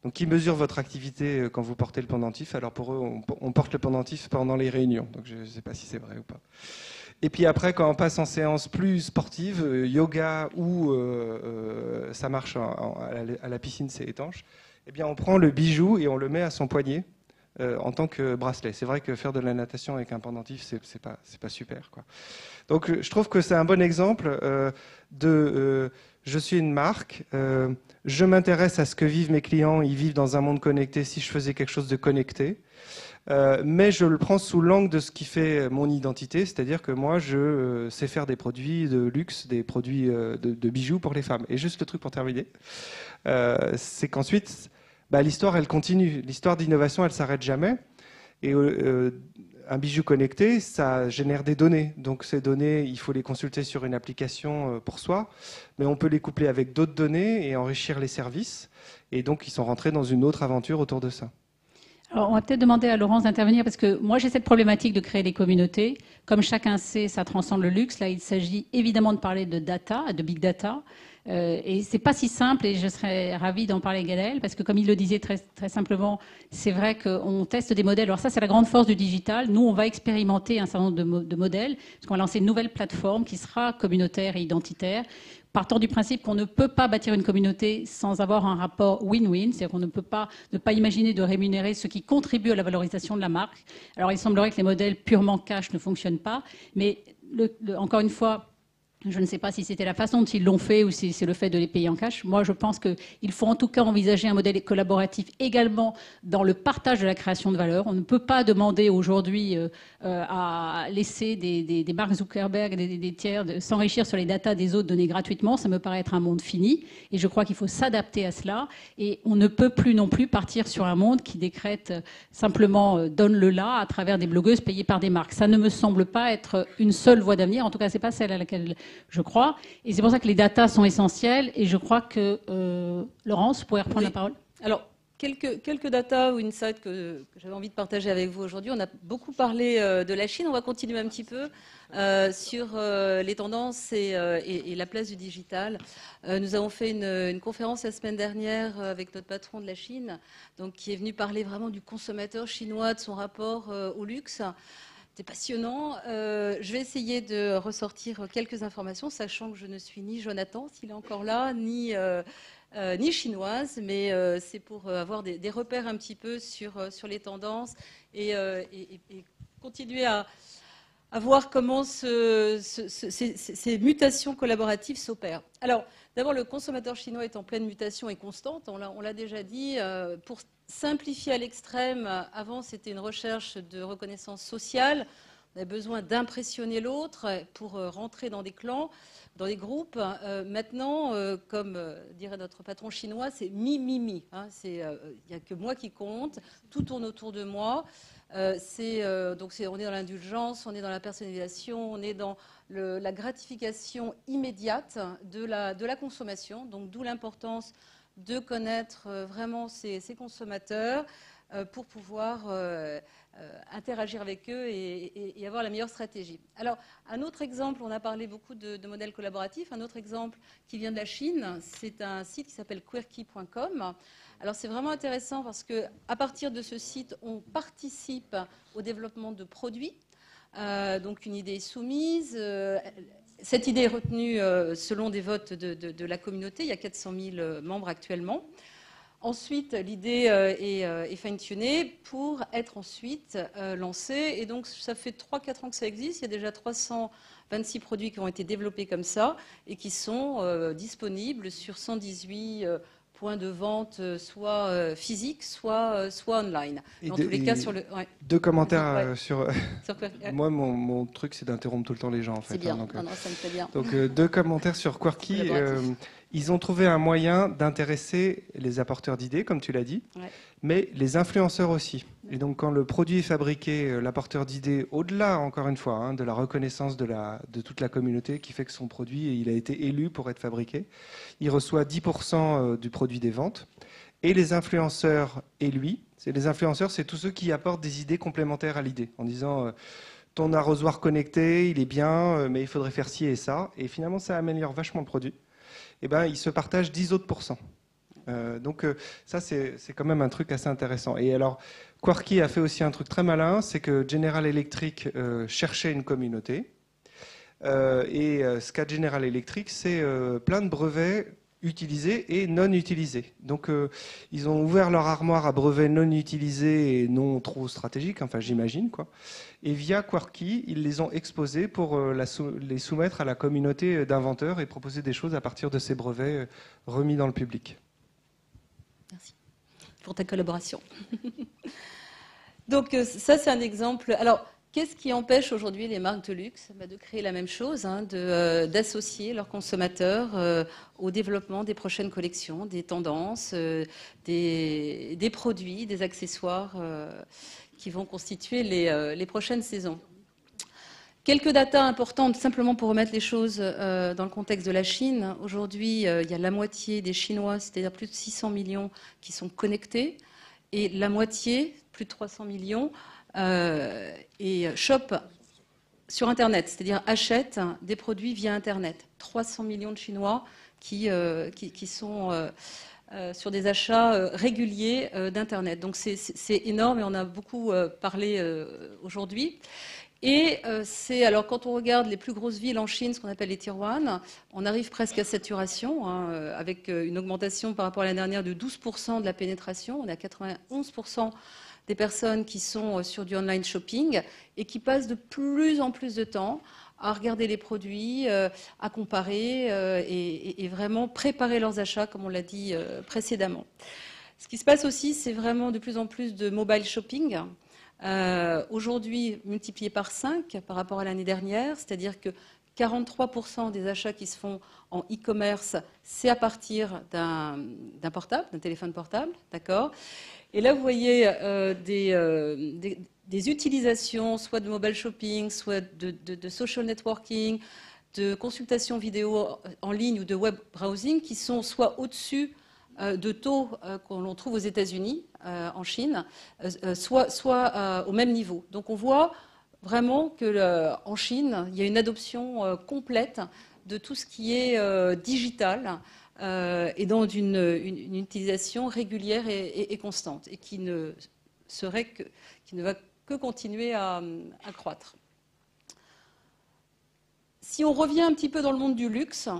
Donc, qui mesure votre activité quand vous portez le pendentif. Alors pour eux, on porte le pendentif pendant les réunions. Donc je ne sais pas si c'est vrai ou pas. Et puis après, quand on passe en séance plus sportive, yoga ou ça marche à la piscine, c'est étanche, eh bien on prend le bijou et on le met à son poignet en tant que bracelet. C'est vrai que faire de la natation avec un pendentif, c'est pas super, quoi. Donc je trouve que c'est un bon exemple je suis une marque, je m'intéresse à ce que vivent mes clients, ils vivent dans un monde connecté si je faisais quelque chose de connecté, mais je le prends sous l'angle de ce qui fait mon identité, c'est-à-dire que moi je sais faire des produits de luxe, des produits de bijoux pour les femmes. Et juste le truc pour terminer, c'est qu'ensuite, l'histoire elle continue, l'histoire d'innovation elle s'arrête jamais, et un bijou connecté, ça génère des données. Donc ces données, il faut les consulter sur une application pour soi, mais on peut les coupler avec d'autres données et enrichir les services. Et donc ils sont rentrés dans une autre aventure autour de ça. Alors, on va peut-être demander à Laurence d'intervenir parce que moi, j'ai cette problématique de créer des communautés. Comme chacun sait, ça transcende le luxe. Là, il s'agit évidemment de parler de data, de big data. Et c'est pas si simple et je serais ravie d'en parler avec Gaël parce que comme il le disait très, très simplement, c'est vrai qu'on teste des modèles. Alors ça, c'est la grande force du digital. Nous, on va expérimenter un certain nombre de modèles parce qu'on va lancer une nouvelle plateforme qui sera communautaire et identitaire. Partant du principe qu'on ne peut pas bâtir une communauté sans avoir un rapport win-win, c'est-à-dire qu'on ne peut pas ne pas imaginer de rémunérer ceux qui contribuent à la valorisation de la marque. Alors il semblerait que les modèles purement cash ne fonctionnent pas, mais encore une fois, je ne sais pas si c'était la façon dont ils l'ont fait ou si c'est le fait de les payer en cash. Moi, je pense qu'il faut en tout cas envisager un modèle collaboratif également dans le partage de la création de valeur. On ne peut pas demander aujourd'hui à laisser des Mark Zuckerberg, des tiers s'enrichir sur les datas des autres données gratuitement. Ça me paraît être un monde fini et je crois qu'il faut s'adapter à cela. Et on ne peut plus non plus partir sur un monde qui décrète simplement donne-le là à travers des blogueuses payées par des marques. Ça ne me semble pas être une seule voie d'avenir. En tout cas, c'est pas celle à laquelle je crois. Et c'est pour ça que les datas sont essentielles. Et je crois que Laurence pourrait reprendre la parole. Alors, quelques datas ou insights que j'avais envie de partager avec vous aujourd'hui. On a beaucoup parlé de la Chine. On va continuer un petit peu sur les tendances et la place du digital. Nous avons fait une conférence la semaine dernière avec notre patron de la Chine, donc, qui est venu parler vraiment du consommateur chinois, de son rapport au luxe. C'est passionnant. Je vais essayer de ressortir quelques informations, sachant que je ne suis ni Jonathan, s'il est encore là, ni chinoise, mais c'est pour avoir des repères un petit peu sur les tendances et continuer à voir comment ces mutations collaboratives s'opèrent. Alors, d'abord, le consommateur chinois est en pleine mutation et constante, on l'a déjà dit. Pour simplifier à l'extrême, avant, c'était une recherche de reconnaissance sociale. On avait besoin d'impressionner l'autre pour rentrer dans des clans, dans des groupes. Maintenant, comme dirait notre patron chinois, c'est mi. Hein, il n'y a que moi qui compte, tout tourne autour de moi. Donc on est dans l'indulgence, on est dans la personnalisation, on est dans la gratification immédiate de la consommation. Donc d'où l'importance de connaître vraiment ces consommateurs pour pouvoir interagir avec eux et avoir la meilleure stratégie. Alors, un autre exemple, on a parlé beaucoup de modèles collaboratifs, un autre exemple qui vient de la Chine, c'est un site qui s'appelle quirky.com. Alors, c'est vraiment intéressant parce qu'à partir de ce site, on participe au développement de produits. Donc, une idée est soumise. Cette idée est retenue selon des votes de la communauté. Il y a 400 000 membres actuellement. Ensuite, l'idée est fine-tunée pour être ensuite lancée. Et donc, ça fait 3-4 ans que ça existe. Il y a déjà 326 produits qui ont été développés comme ça et qui sont disponibles sur 118 points de vente, soit physiques, soit online. Dans tous les cas, sur le... Ouais. Deux commentaires Ouais. sur... Moi, mon truc, c'est d'interrompre tout le temps les gens, en fait. C'est bien, hein, donc, non, ça me fait bien. Donc, deux commentaires sur Quirky. Ils ont trouvé un moyen d'intéresser les apporteurs d'idées, comme tu l'as dit, Ouais. mais les influenceurs aussi. Et donc, quand le produit est fabriqué, l'apporteur d'idées, au-delà, encore une fois, hein, de la reconnaissance de toute la communauté qui fait que son produit, il a été élu pour être fabriqué, il reçoit 10% du produit des ventes. Et les influenceurs et lui, les influenceurs, c'est tous ceux qui apportent des idées complémentaires à l'idée, en disant ton arrosoir connecté, il est bien, mais il faudrait faire ci et ça. Et finalement, ça améliore vachement le produit. Et ben, ils se partagent 10 autres %. Donc ça, c'est quand même un truc assez intéressant. Et alors, Quirky a fait aussi un truc très malin, c'est que General Electric cherchait une communauté. Ce qu'a General Electric, c'est plein de brevets utilisés et non utilisés. Donc ils ont ouvert leur armoire à brevets non utilisés et non trop stratégiques, enfin j'imagine, quoi. Et via Quirky, ils les ont exposés pour les soumettre à la communauté d'inventeurs et proposer des choses à partir de ces brevets remis dans le public. Merci pour ta collaboration. Donc ça, c'est un exemple. Alors, qu'est-ce qui empêche aujourd'hui les marques de luxe de créer la même chose, hein, d'associer leurs consommateurs au développement des prochaines collections, des tendances, des produits, des accessoires qui vont constituer les prochaines saisons. Quelques datas importantes, simplement pour remettre les choses dans le contexte de la Chine. Aujourd'hui, il y a la moitié des Chinois, c'est-à-dire plus de 600 millions, qui sont connectés, et la moitié, plus de 300 millions, et shop sur Internet, c'est-à-dire achètent des produits via Internet. 300 millions de Chinois qui sont sur des achats réguliers d'Internet. Donc c'est énorme et on a beaucoup parlé aujourd'hui. Et alors quand on regarde les plus grosses villes en Chine, ce qu'on appelle les Tier 1, on arrive presque à saturation, hein, avec une augmentation par rapport à l'année dernière de 12% de la pénétration. On est à 91% des personnes qui sont sur du online shopping et qui passent de plus en plus de temps à regarder les produits, à comparer et vraiment préparer leurs achats, comme on l'a dit précédemment. Ce qui se passe aussi, c'est vraiment de plus en plus de mobile shopping. Aujourd'hui, multiplié par 5 par rapport à l'année dernière, c'est-à-dire que 43% des achats qui se font en e-commerce, c'est à partir d'un portable, d'un téléphone portable, d'accord ? Et là, vous voyez des utilisations, soit de mobile shopping, soit de social networking, de consultation vidéo en ligne ou de web browsing, qui sont soit au-dessus de taux qu'on trouve aux États-Unis, en Chine, soit au même niveau. Donc on voit vraiment qu'en Chine, il y a une adoption complète de tout ce qui est digital et dans une utilisation régulière et constante et qui ne va que continuer à croître. Si on revient un petit peu dans le monde du luxe,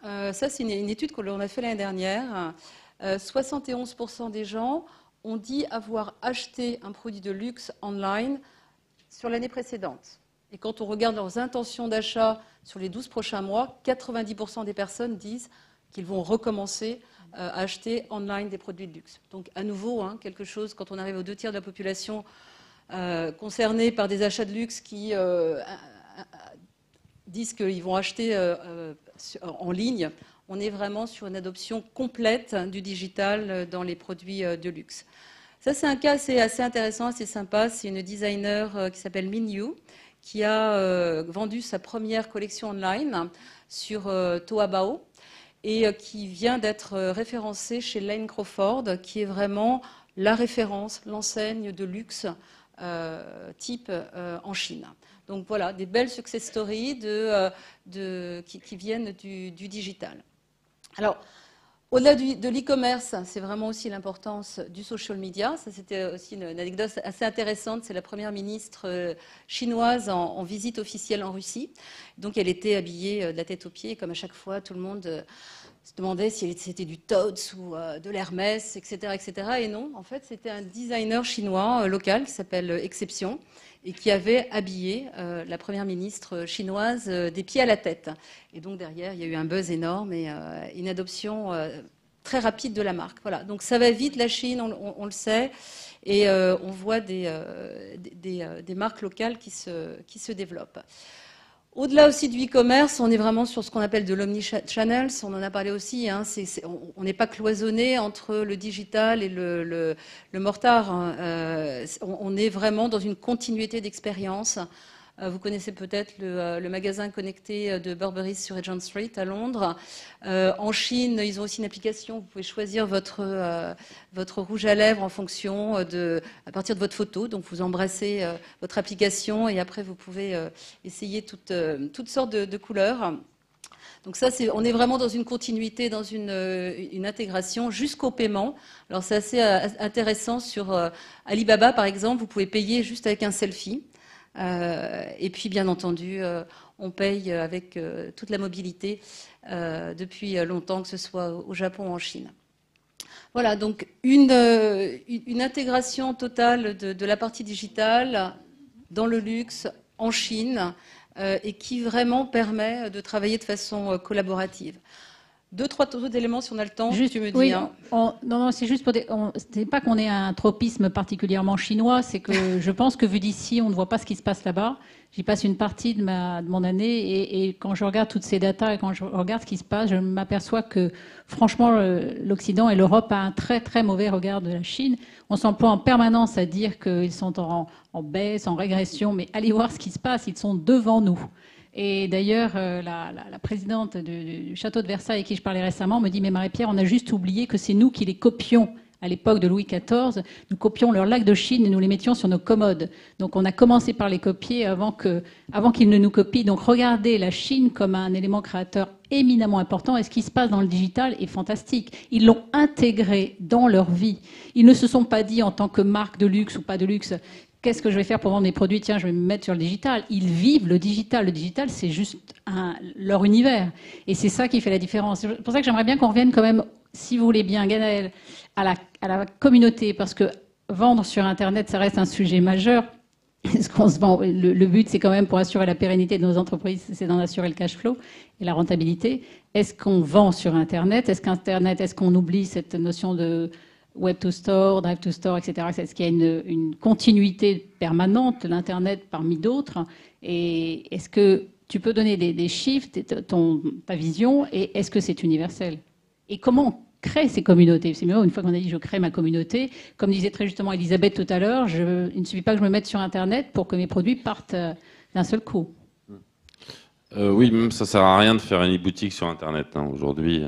ça c'est une étude que l'on a fait l'année dernière, 71% des gens ont dit avoir acheté un produit de luxe online sur l'année précédente. Et quand on regarde leurs intentions d'achat sur les 12 prochains mois, 90% des personnes disent qu'ils vont recommencer à acheter online des produits de luxe. Donc à nouveau, quelque chose, quand on arrive aux 2 tiers de la population concernée par des achats de luxe qui disent qu'ils vont acheter en ligne, on est vraiment sur une adoption complète du digital dans les produits de luxe. Ça, c'est un cas assez intéressant, assez sympa. C'est une designer qui s'appelle Minyu, qui a vendu sa première collection online sur Taobao et qui vient d'être référencée chez Lane Crawford, qui est vraiment la référence, l'enseigne de luxe type en Chine. Donc voilà, des belles success stories qui viennent du digital. Alors, au-delà de l'e-commerce, c'est vraiment aussi l'importance du social media. Ça, c'était aussi une anecdote assez intéressante. C'est la première ministre chinoise en visite officielle en Russie. Donc, elle était habillée de la tête aux pieds, comme à chaque fois, tout le monde se demandait si c'était du Tod's ou de l'Hermès, etc., etc. Et non, en fait, c'était un designer chinois local qui s'appelle Exception et qui avait habillé la première ministre chinoise des pieds à la tête. Et donc derrière, il y a eu un buzz énorme et une adoption très rapide de la marque. Voilà. Donc ça va vite, la Chine, on le sait, et on voit des marques locales qui se développent. Au-delà aussi du e-commerce, on est vraiment sur ce qu'on appelle de l'omnichannel, on en a parlé aussi, on n'est pas cloisonné entre le digital et le mortar. On est vraiment dans une continuité d'expérience. Vous connaissez peut-être le magasin connecté de Burberry sur Regent Street à Londres. En Chine, ils ont aussi une application. Vous pouvez choisir votre rouge à lèvres en fonction à partir de votre photo. Donc vous embrassez votre application et après vous pouvez essayer toutes sortes de couleurs. Donc ça, on est vraiment dans une continuité, dans une intégration jusqu'au paiement. Alors c'est assez intéressant sur Alibaba, par exemple. Vous pouvez payer juste avec un selfie. Et puis, bien entendu, on paye avec toute la mobilité depuis longtemps, que ce soit au Japon ou en Chine. Voilà, donc une intégration totale de la partie digitale dans le luxe en Chine et qui vraiment permet de travailler de façon collaborative. 2-3 autres éléments si on a le temps. Juste, tu me dis. Oui, non, c'est juste pour c'est pas qu'on ait un tropisme particulièrement chinois, c'est que je pense que vu d'ici, on ne voit pas ce qui se passe là-bas. J'y passe une partie de mon année et quand je regarde toutes ces datas et quand je regarde ce qui se passe, je m'aperçois que franchement, l'Occident et l'Europe a un très très mauvais regard de la Chine. On s'emploie en permanence à dire qu'ils sont en baisse, en régression, mais allez voir ce qui se passe, ils sont devant nous. Et d'ailleurs, la présidente du château de Versailles, avec qui je parlais récemment, me dit « Mais Marie-Pierre, on a juste oublié que c'est nous qui les copions. À l'époque de Louis XIV, nous copions leurs lacs de Chine et nous les mettions sur nos commodes. Donc on a commencé par les copier avant qu'ils ne nous copient. Donc regardez la Chine comme un élément créateur éminemment important. Et ce qui se passe dans le digital est fantastique. Ils l'ont intégré dans leur vie. Ils ne se sont pas dit en tant que marque de luxe ou pas de luxe, qu'est-ce que je vais faire pour vendre mes produits? Tiens, je vais me mettre sur le digital. Ils vivent le digital. Le digital, c'est juste leur univers. Et c'est ça qui fait la différence. C'est pour ça que j'aimerais bien qu'on revienne quand même, si vous voulez bien, Ganaël, à la communauté. Parce que vendre sur Internet, ça reste un sujet majeur. Est-ce qu'on se vend? Le but, c'est quand même pour assurer la pérennité de nos entreprises, c'est d'en assurer le cash flow et la rentabilité. Est-ce qu'on vend sur Internet? Est-ce qu'on oublie cette notion de Web to Store, Drive to Store, etc. Est-ce qu'il y a une continuité permanente de l'Internet parmi d'autres? Et est-ce que tu peux donner des chiffres, ta vision, et est-ce que c'est universel? Et comment on crée ces communautés? C'est mieux, une fois qu'on a dit je crée ma communauté, comme disait très justement Elisabeth tout à l'heure, il ne suffit pas que je me mette sur Internet pour que mes produits partent d'un seul coup. Oui, même ça ne sert à rien de faire une e-boutique sur Internet aujourd'hui.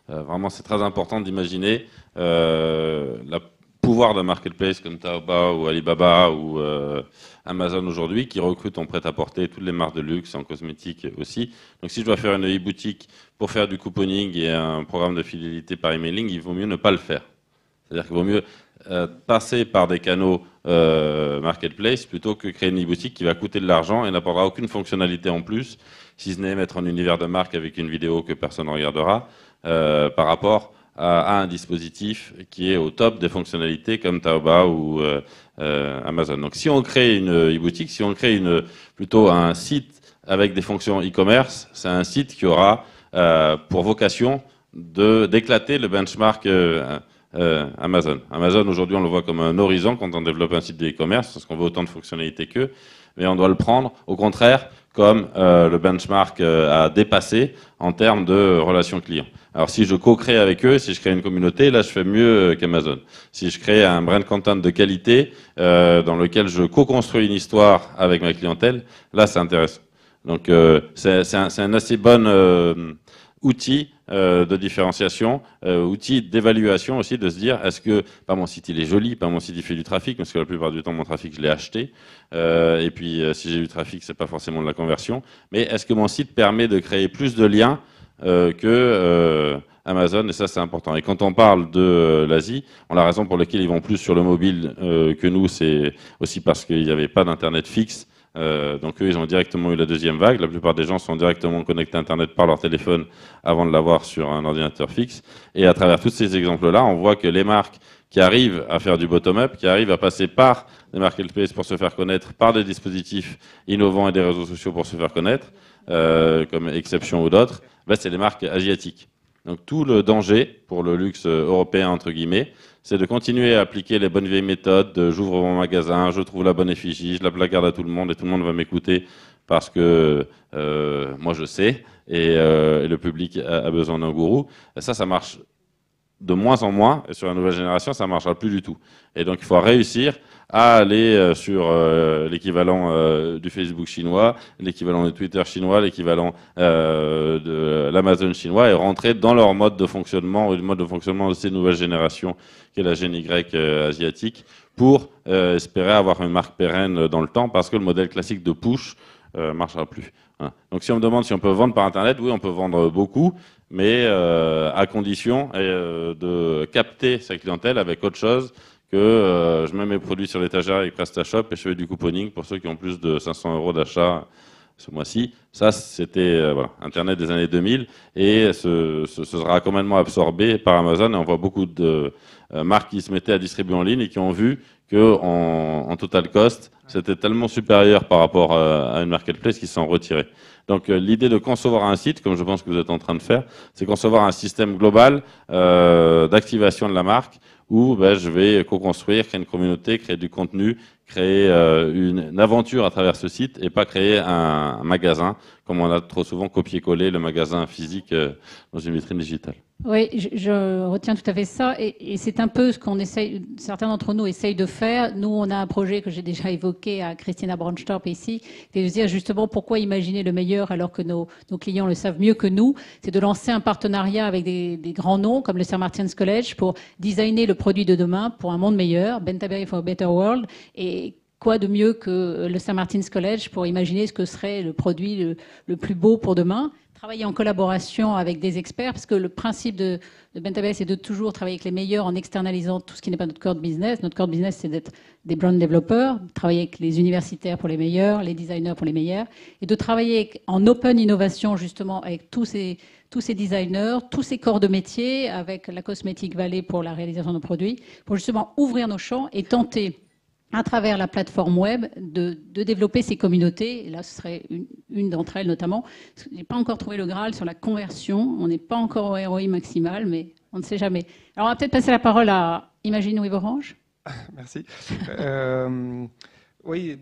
Vraiment, c'est très important d'imaginer le pouvoir d'un marketplace comme Taobao ou Alibaba ou Amazon aujourd'hui qui recrutent en prêt-à-porter toutes les marques de luxe, en cosmétique aussi. Donc si je dois faire une e-boutique pour faire du couponing et un programme de fidélité par emailing, il vaut mieux ne pas le faire. C'est-à-dire qu'il vaut mieux passer par des canaux marketplace plutôt que créer une e-boutique qui va coûter de l'argent et n'apportera aucune fonctionnalité en plus, si ce n'est mettre un univers de marque avec une vidéo que personne ne regardera, par rapport à un dispositif qui est au top des fonctionnalités comme Taobao ou Amazon. Donc si on crée une e-boutique, si on crée plutôt un site avec des fonctions e-commerce, c'est un site qui aura pour vocation d'éclater le benchmark Amazon. Amazon, aujourd'hui, on le voit comme un horizon quand on développe un site de e-commerce, parce qu'on veut autant de fonctionnalités qu'eux, mais on doit le prendre, au contraire, comme le benchmark à dépasser en termes de relations clients. Alors, si je co-crée avec eux, si je crée une communauté, là, je fais mieux qu'Amazon. Si je crée un brand content de qualité, dans lequel je co-construis une histoire avec ma clientèle, là, c'est intéressant. Donc, c'est un assez bon outil de différenciation, outil d'évaluation aussi, de se dire, est-ce que, pas mon site il est joli, pas mon site il fait du trafic, parce que la plupart du temps, mon trafic, je l'ai acheté. Et puis, si j'ai du trafic, c'est pas forcément de la conversion. Mais est-ce que mon site permet de créer plus de liens que Amazon, et ça c'est important. Et quand on parle de l'Asie, la raison pour laquelle ils vont plus sur le mobile que nous, c'est aussi parce qu'il n'y avait pas d'internet fixe. Donc eux, ils ont directement eu la deuxième vague. La plupart des gens sont directement connectés à Internet par leur téléphone avant de l'avoir sur un ordinateur fixe. Et à travers tous ces exemples-là, on voit que les marques qui arrivent à faire du bottom-up, qui arrivent à passer par des marketplaces pour se faire connaître, par des dispositifs innovants et des réseaux sociaux pour se faire connaître, comme Exception ou d'autres, ben, c'est les marques asiatiques. Donc tout le danger pour le luxe européen, entre guillemets, c'est de continuer à appliquer les bonnes vieilles méthodes de j'ouvre mon magasin, je trouve la bonne effigie, je la placarde à tout le monde et tout le monde va m'écouter parce que moi je sais et le public a besoin d'un gourou. Et ça marche de moins en moins et sur la nouvelle génération, ça ne marchera plus du tout. Et donc il faut réussir à aller sur l'équivalent du Facebook chinois, l'équivalent du Twitter chinois, l'équivalent de l'Amazon chinois et rentrer dans leur mode de fonctionnement ou le mode de fonctionnement de ces nouvelles générations qui est la Gen Y asiatique pour espérer avoir une marque pérenne dans le temps parce que le modèle classique de push marchera plus. Hein. Donc si on me demande si on peut vendre par Internet, oui, on peut vendre beaucoup, mais à condition de capter sa clientèle avec autre chose que je mets mes produits sur l'étagère avec PrestaShop et je fais du couponing pour ceux qui ont plus de 500 € d'achat ce mois-ci. Ça, c'était voilà, Internet des années 2000 et ce sera complètement absorbé par Amazon et on voit beaucoup de marques qui se mettaient à distribuer en ligne et qui ont vu que en total cost, c'était tellement supérieur par rapport à une marketplace qu'ils se sont retirés. Donc l'idée de concevoir un site, comme je pense que vous êtes en train de faire, c'est concevoir un système global d'activation de la marque où je vais co-construire, créer une communauté, créer du contenu, créer une aventure à travers ce site et pas créer un magasin, comme on a trop souvent copié-collé le magasin physique dans une vitrine digitale. Oui, je retiens tout à fait ça. Et c'est un peu ce qu'on essaye, certains d'entre nous essayent de faire. Nous, on a un projet que j'ai déjà évoqué à Christina Bronstorp ici, c'est de dire justement pourquoi imaginer le meilleur alors que nos clients le savent mieux que nous. C'est de lancer un partenariat avec des grands noms comme le St. Martin's College pour designer le produit de demain pour un monde meilleur, Bentaberry for a Better World. Et quoi de mieux que le St. Martin's College pour imaginer ce que serait le produit le plus beau pour demain? Travailler en collaboration avec des experts, parce que le principe de Bentaberry, c'est de toujours travailler avec les meilleurs en externalisant tout ce qui n'est pas notre core de business. Notre core de business, c'est d'être des brand développeurs, de travailler avec les universitaires pour les meilleurs, les designers pour les meilleurs, et de travailler en open innovation, justement, avec tous ces designers, tous ces corps de métier, avec la Cosmetic Valley pour la réalisation de nos produits, pour justement ouvrir nos champs et tenter à travers la plateforme web, de développer ces communautés. Et là, ce serait une d'entre elles notamment. Je n'ai pas encore trouvé le Graal sur la conversion. On n'est pas encore au ROI maximal, mais on ne sait jamais. Alors, on va peut-être passer la parole à Imagine Web Orange. Merci. Oui,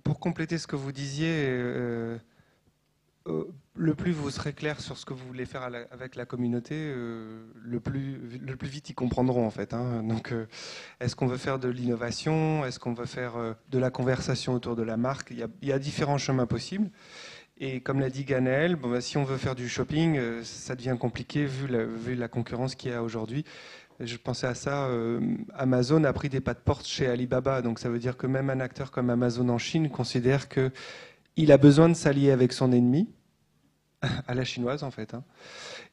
pour compléter ce que vous disiez, le plus vous serez clair sur ce que vous voulez faire avec la communauté, le plus vite ils comprendront en fait. Hein. Donc, est-ce qu'on veut faire de l'innovation? Est-ce qu'on veut faire de la conversation autour de la marque? Il y a différents chemins possibles. Et comme l'a dit Ganaël, si on veut faire du shopping, ça devient compliqué vu la concurrence qu'il y a aujourd'hui. Je pensais à ça, Amazon a pris des pas de porte chez Alibaba. Donc ça veut dire que même un acteur comme Amazon en Chine considère qu'il a besoin de s'allier avec son ennemi, à la chinoise en fait, hein,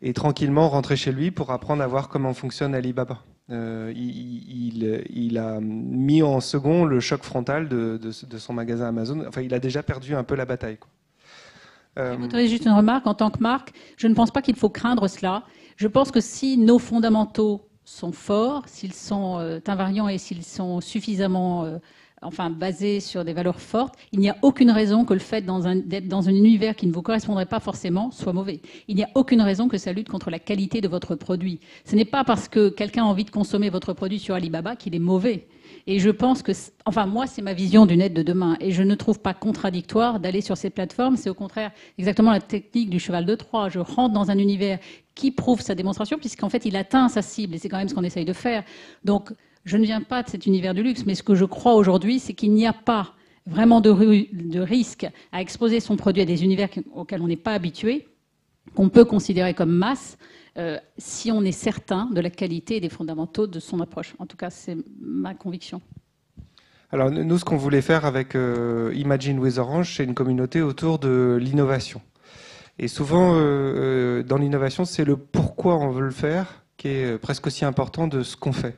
et tranquillement rentrer chez lui pour apprendre à voir comment fonctionne Alibaba. Il a mis en second le choc frontal de son magasin Amazon. Enfin, il a déjà perdu un peu la bataille, quoi. Je voudrais juste une remarque. En tant que marque, je ne pense pas qu'il faut craindre cela. Je pense que si nos fondamentaux sont forts, s'ils sont invariants et s'ils sont suffisamment basés sur des valeurs fortes, il n'y a aucune raison que le fait d'être dans un univers qui ne vous correspondrait pas forcément soit mauvais. Il n'y a aucune raison que ça lutte contre la qualité de votre produit. Ce n'est pas parce que quelqu'un a envie de consommer votre produit sur Alibaba qu'il est mauvais. Et je pense que, moi, c'est ma vision du net de demain. Et je ne trouve pas contradictoire d'aller sur ces plateformes. C'est au contraire exactement la technique du cheval de Troie. Je rentre dans un univers qui prouve sa démonstration, puisqu'en fait, il atteint sa cible. Et c'est quand même ce qu'on essaye de faire. Donc, je ne viens pas de cet univers du luxe, mais ce que je crois aujourd'hui, c'est qu'il n'y a pas vraiment de risque à exposer son produit à des univers auxquels on n'est pas habitué, qu'on peut considérer comme masse, si on est certain de la qualité et des fondamentaux de son approche. En tout cas, c'est ma conviction. Alors nous, ce qu'on voulait faire avec Imagine with Orange, c'est une communauté autour de l'innovation. Et souvent, dans l'innovation, c'est le pourquoi on veut le faire qui est presque aussi important de ce qu'on fait.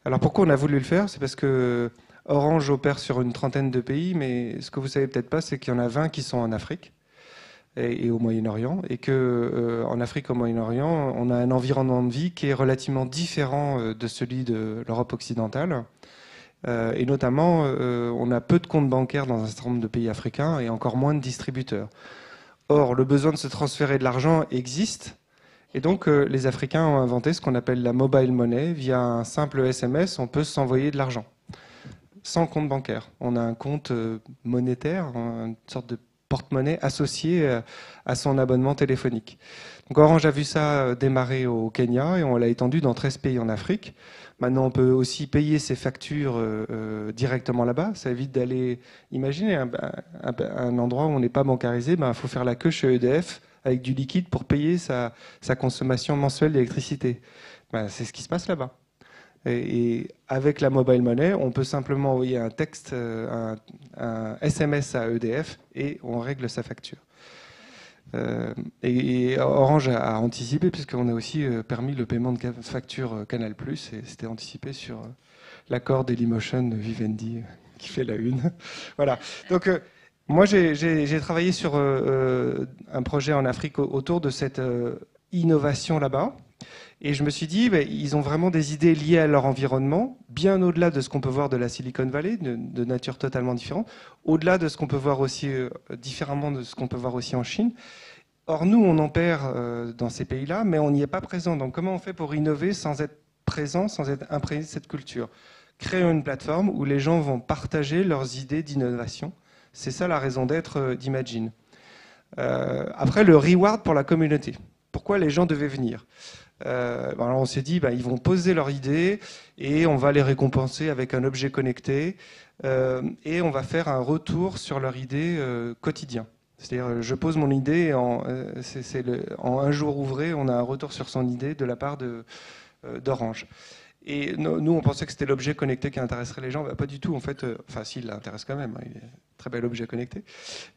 Alors pourquoi on a voulu le faire? C'est parce que Orange opère sur une trentaine de pays, mais ce que vous savez peut-être pas, c'est qu'il y en a 20 qui sont en Afrique et au Moyen-Orient, et que en Afrique, au Moyen-Orient, on a un environnement de vie qui est relativement différent de celui de l'Europe occidentale. Et notamment, on a peu de comptes bancaires dans un certain nombre de pays africains et encore moins de distributeurs. Or, le besoin de se transférer de l'argent existe. Et donc, les Africains ont inventé ce qu'on appelle la mobile money. Via un simple SMS, on peut s'envoyer de l'argent, sans compte bancaire. On a un compte monétaire, une sorte de porte-monnaie associé à son abonnement téléphonique. Donc, Orange a vu ça démarrer au Kenya et on l'a étendu dans 13 pays en Afrique. Maintenant, on peut aussi payer ses factures directement là-bas. Ça évite d'aller... Imaginez un endroit où on n'est pas bancarisé, faut faire la queue chez EDF avec du liquide pour payer sa consommation mensuelle d'électricité. C'est ce qui se passe là-bas. Et avec la mobile money, on peut simplement envoyer un texte, un SMS à EDF et on règle sa facture. Et Orange a anticipé puisqu'on a aussi permis le paiement de facture Canal+, et c'était anticipé sur l'accord Dailymotion Vivendi qui fait la une. Voilà. Donc moi j'ai travaillé sur un projet en Afrique autour de cette innovation là-bas. Et je me suis dit, ils ont vraiment des idées liées à leur environnement, bien au-delà de ce qu'on peut voir de la Silicon Valley, de nature totalement différente, au-delà de ce qu'on peut voir aussi différemment de ce qu'on peut voir aussi en Chine. Or, nous, on en perd dans ces pays-là, mais on n'y est pas présent. Donc, comment on fait pour innover sans être présent, sans être imprégné de cette culture? Créer une plateforme où les gens vont partager leurs idées d'innovation. C'est ça la raison d'être d'Imagine. Après, le reward pour la communauté. Pourquoi les gens devaient venir? Alors on s'est dit, ils vont poser leur idée et on va les récompenser avec un objet connecté et on va faire un retour sur leur idée quotidien. C'est-à-dire, je pose mon idée et en un jour ouvré, on a un retour sur son idée de la part d'Orange. Et nous, on pensait que c'était l'objet connecté qui intéresserait les gens. Pas du tout, en fait. Enfin, s'il l'intéresse quand même, il est un très bel objet connecté.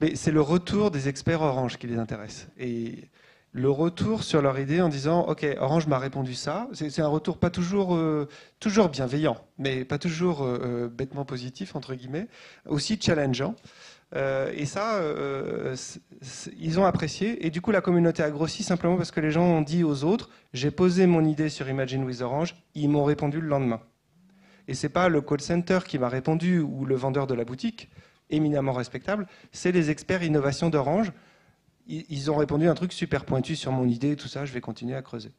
Mais c'est le retour des experts Orange qui les intéresse. Et le retour sur leur idée en disant « Ok, Orange m'a répondu ça ». C'est un retour pas toujours bienveillant, mais pas toujours bêtement positif, entre guillemets, aussi challengeant. Et ça, ils ont apprécié. Et du coup, la communauté a grossi simplement parce que les gens ont dit aux autres « J'ai posé mon idée sur Imagine with Orange », ils m'ont répondu le lendemain. Et c'est pas le call center qui m'a répondu ou le vendeur de la boutique, éminemment respectable, c'est les experts innovation d'Orange. Ils ont répondu un truc super pointu sur mon idée et tout ça, je vais continuer à creuser.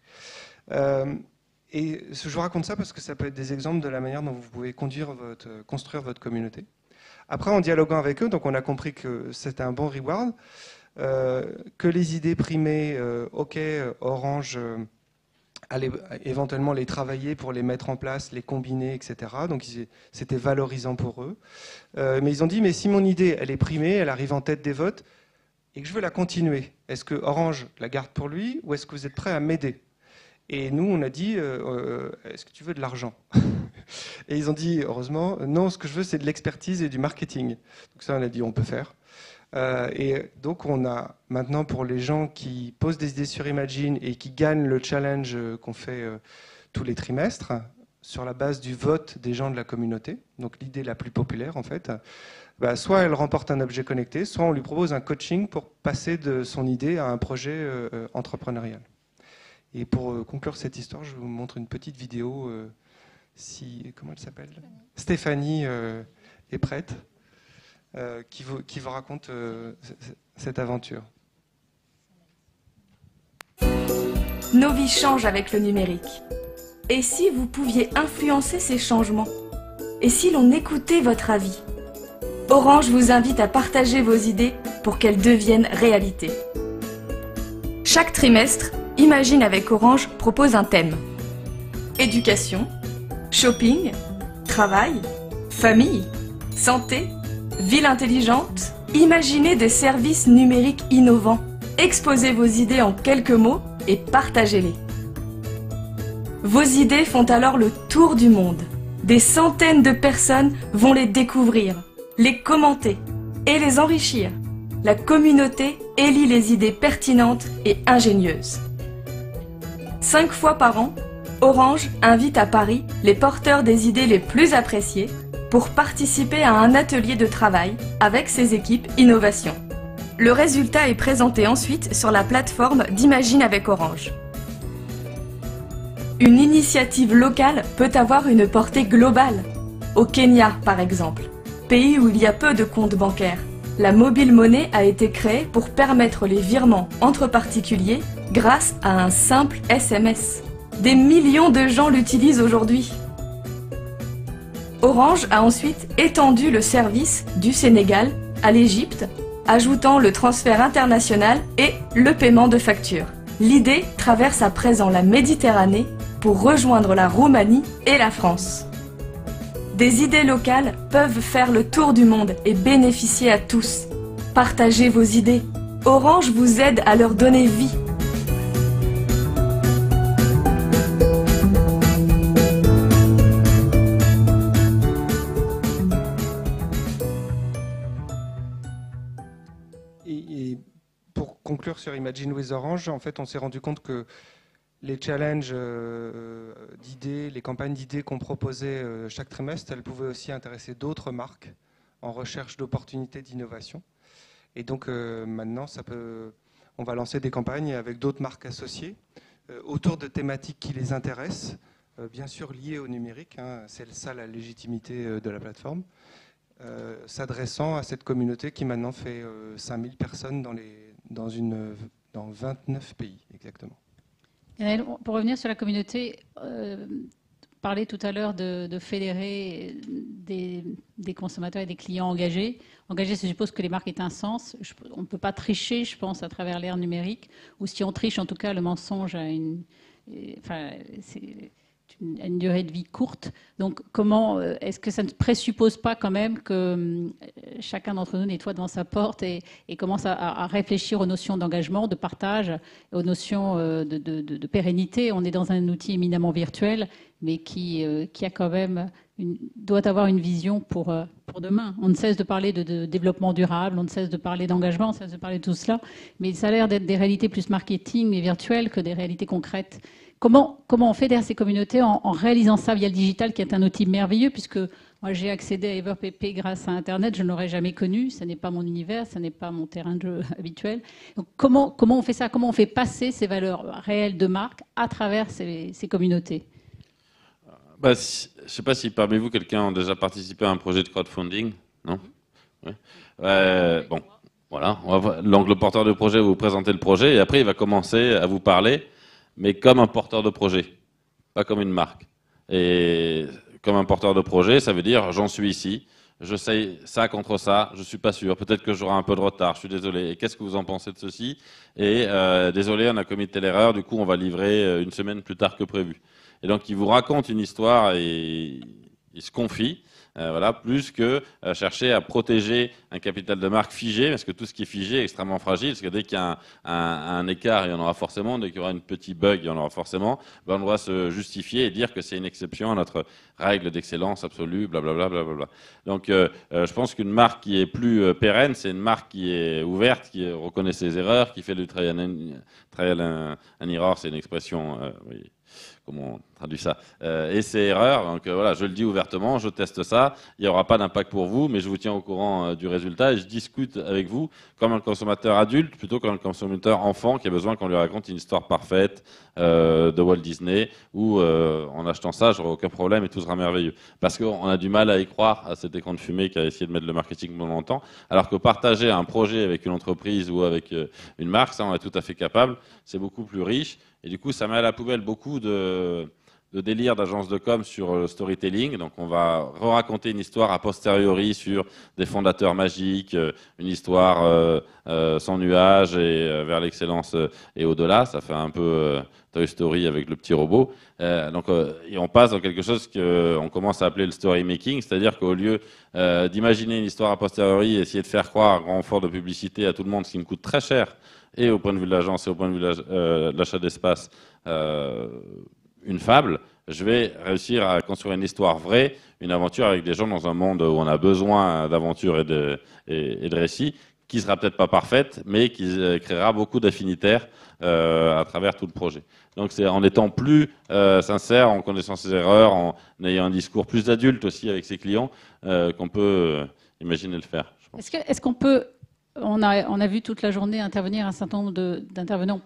Et je vous raconte ça parce que ça peut être des exemples de la manière dont vous pouvez construire votre communauté. Après, en dialoguant avec eux, donc on a compris que c'était un bon reward, que les idées primées, Orange allait éventuellement les travailler pour les mettre en place, les combiner, etc. Donc c'était valorisant pour eux. Mais ils ont dit, mais si mon idée, elle est primée, elle arrive en tête des votes, et que je veux la continuer, est-ce que Orange la garde pour lui ou est-ce que vous êtes prêt à m'aider? Et nous, on a dit, est-ce que tu veux de l'argent? Et ils ont dit, heureusement, non, ce que je veux, c'est de l'expertise et du marketing. Donc ça, on a dit, on peut faire. Et donc, on a maintenant, pour les gens qui posent des idées sur Imagine et qui gagnent le challenge qu'on fait tous les trimestres, sur la base du vote des gens de la communauté, donc l'idée la plus populaire, en fait, soit elle remporte un objet connecté, soit on lui propose un coaching pour passer de son idée à un projet entrepreneurial. Et pour conclure cette histoire, je vous montre une petite vidéo. Comment elle s'appelle ? Stéphanie est prête, qui vous raconte cette aventure. Nos vies changent avec le numérique. Et si vous pouviez influencer ces changements? Et si l'on écoutait votre avis? Orange vous invite à partager vos idées pour qu'elles deviennent réalité. Chaque trimestre, Imagine avec Orange propose un thème. Éducation, shopping, travail, famille, santé, ville intelligente. Imaginez des services numériques innovants. Exposez vos idées en quelques mots et partagez-les. Vos idées font alors le tour du monde. Des centaines de personnes vont les découvrir, les commenter et les enrichir. La communauté élit les idées pertinentes et ingénieuses. 5 fois par an, Orange invite à Paris les porteurs des idées les plus appréciées pour participer à un atelier de travail avec ses équipes innovation. Le résultat est présenté ensuite sur la plateforme d'Imagine avec Orange. Une initiative locale peut avoir une portée globale. Au Kenya, par exemple, pays où il y a peu de comptes bancaires, la mobile money a été créée pour permettre les virements entre particuliers grâce à un simple SMS. Des millions de gens l'utilisent aujourd'hui. Orange a ensuite étendu le service du Sénégal à l'Égypte, ajoutant le transfert international et le paiement de factures. L'idée traverse à présent la Méditerranée pour rejoindre la Roumanie et la France. Des idées locales peuvent faire le tour du monde et bénéficier à tous. Partagez vos idées. Orange vous aide à leur donner vie. Et pour conclure sur Imagine with Orange, en fait, on s'est rendu compte que les challenges d'idées, les campagnes d'idées qu'on proposait chaque trimestre, elles pouvaient aussi intéresser d'autres marques en recherche d'opportunités d'innovation. Et donc maintenant, on va lancer des campagnes avec d'autres marques associées autour de thématiques qui les intéressent, bien sûr liées au numérique, hein, c'est ça la légitimité de la plateforme, s'adressant à cette communauté qui maintenant fait 5000 personnes dans 29 pays exactement. Pour revenir sur la communauté, parler tout à l'heure de fédérer des consommateurs et des clients engagés. Engagés, ça suppose que les marques aient un sens. On ne peut pas tricher, je pense, à travers l'ère numérique. Ou si on triche, en tout cas, le mensonge a une durée de vie courte. Donc, comment est-ce que ça ne présuppose pas quand même que chacun d'entre nous nettoie devant sa porte et commence à réfléchir aux notions d'engagement, de partage, aux notions de pérennité. On est dans un outil éminemment virtuel, mais qui a quand même doit avoir une vision pour demain. On ne cesse de parler de développement durable, on ne cesse de parler d'engagement, on ne cesse de parler de tout cela, mais ça a l'air d'être des réalités plus marketing et virtuelles que des réalités concrètes. Comment on fédère ces communautés en réalisant ça via le digital, qui est un outil merveilleux, puisque moi j'ai accédé à EverPP grâce à Internet, je ne l'aurais jamais connu, ce n'est pas mon univers, ce n'est pas mon terrain de jeu habituel. Donc comment on fait ça? Comment on fait passer ces valeurs réelles de marque à travers ces communautés? Je ne sais pas si parmi vous, quelqu'un a déjà participé à un projet de crowdfunding, non? Oui. Bon, voilà. Le porteur de projet va vous présenter le projet et après il va commencer à vous parler, mais comme un porteur de projet, pas comme une marque. Et comme un porteur de projet, ça veut dire j'en suis ici, je sais ça contre ça, je suis pas sûr, peut-être que j'aurai un peu de retard, je suis désolé. Et qu'est-ce que vous en pensez de ceci? Et désolé, on a commis telle erreur, du coup on va livrer une semaine plus tard que prévu. Et donc il vous raconte une histoire et il se confie. Voilà, plus que chercher à protéger un capital de marque figé, parce que tout ce qui est figé est extrêmement fragile, parce que dès qu'il y a un écart, il y en aura forcément, dès qu'il y aura un petit bug, il y en aura forcément, on doit se justifier et dire que c'est une exception à notre règle d'excellence absolue, blablabla. Blablabla. Donc je pense qu'une marque qui est plus pérenne, c'est une marque qui est ouverte, qui reconnaît ses erreurs, qui fait du trial and error, c'est une expression... oui. comment on traduit ça, essai-erreur. Donc voilà, je le dis ouvertement, je teste ça, il n'y aura pas d'impact pour vous, mais je vous tiens au courant du résultat et je discute avec vous comme un consommateur adulte plutôt qu'un consommateur enfant qui a besoin qu'on lui raconte une histoire parfaite de Walt Disney où en achetant ça, j'aurai aucun problème et tout sera merveilleux. Parce qu'on a du mal à y croire à cet écran de fumée qui a essayé de mettre le marketing pendant longtemps, alors que partager un projet avec une entreprise ou avec une marque, ça on est tout à fait capable, c'est beaucoup plus riche. Et du coup, ça met à la poubelle beaucoup de délire d'agences de com sur le storytelling. Donc, on va raconter une histoire a posteriori sur des fondateurs magiques, une histoire sans nuage et vers l'excellence et au-delà. Ça fait un peu Toy Story avec le petit robot. Et on passe dans quelque chose qu'on commence à appeler le story making, c'est-à-dire qu'au lieu d'imaginer une histoire a posteriori et essayer de faire croire à grand effort de publicité à tout le monde, ce qui me coûte très cher, et au point de vue de l'agence et au point de vue de l'achat d'espace, une fable, je vais réussir à construire une histoire vraie, une aventure avec des gens dans un monde où on a besoin d'aventure et de récits, qui sera peut-être pas parfaite, mais qui créera beaucoup d'affinitaires à travers tout le projet. Donc c'est en étant plus sincère, en connaissant ses erreurs, en ayant un discours plus adulte aussi avec ses clients, qu'on peut imaginer le faire. Est-ce qu'on peut... On a vu toute la journée intervenir un certain nombre d'intervenants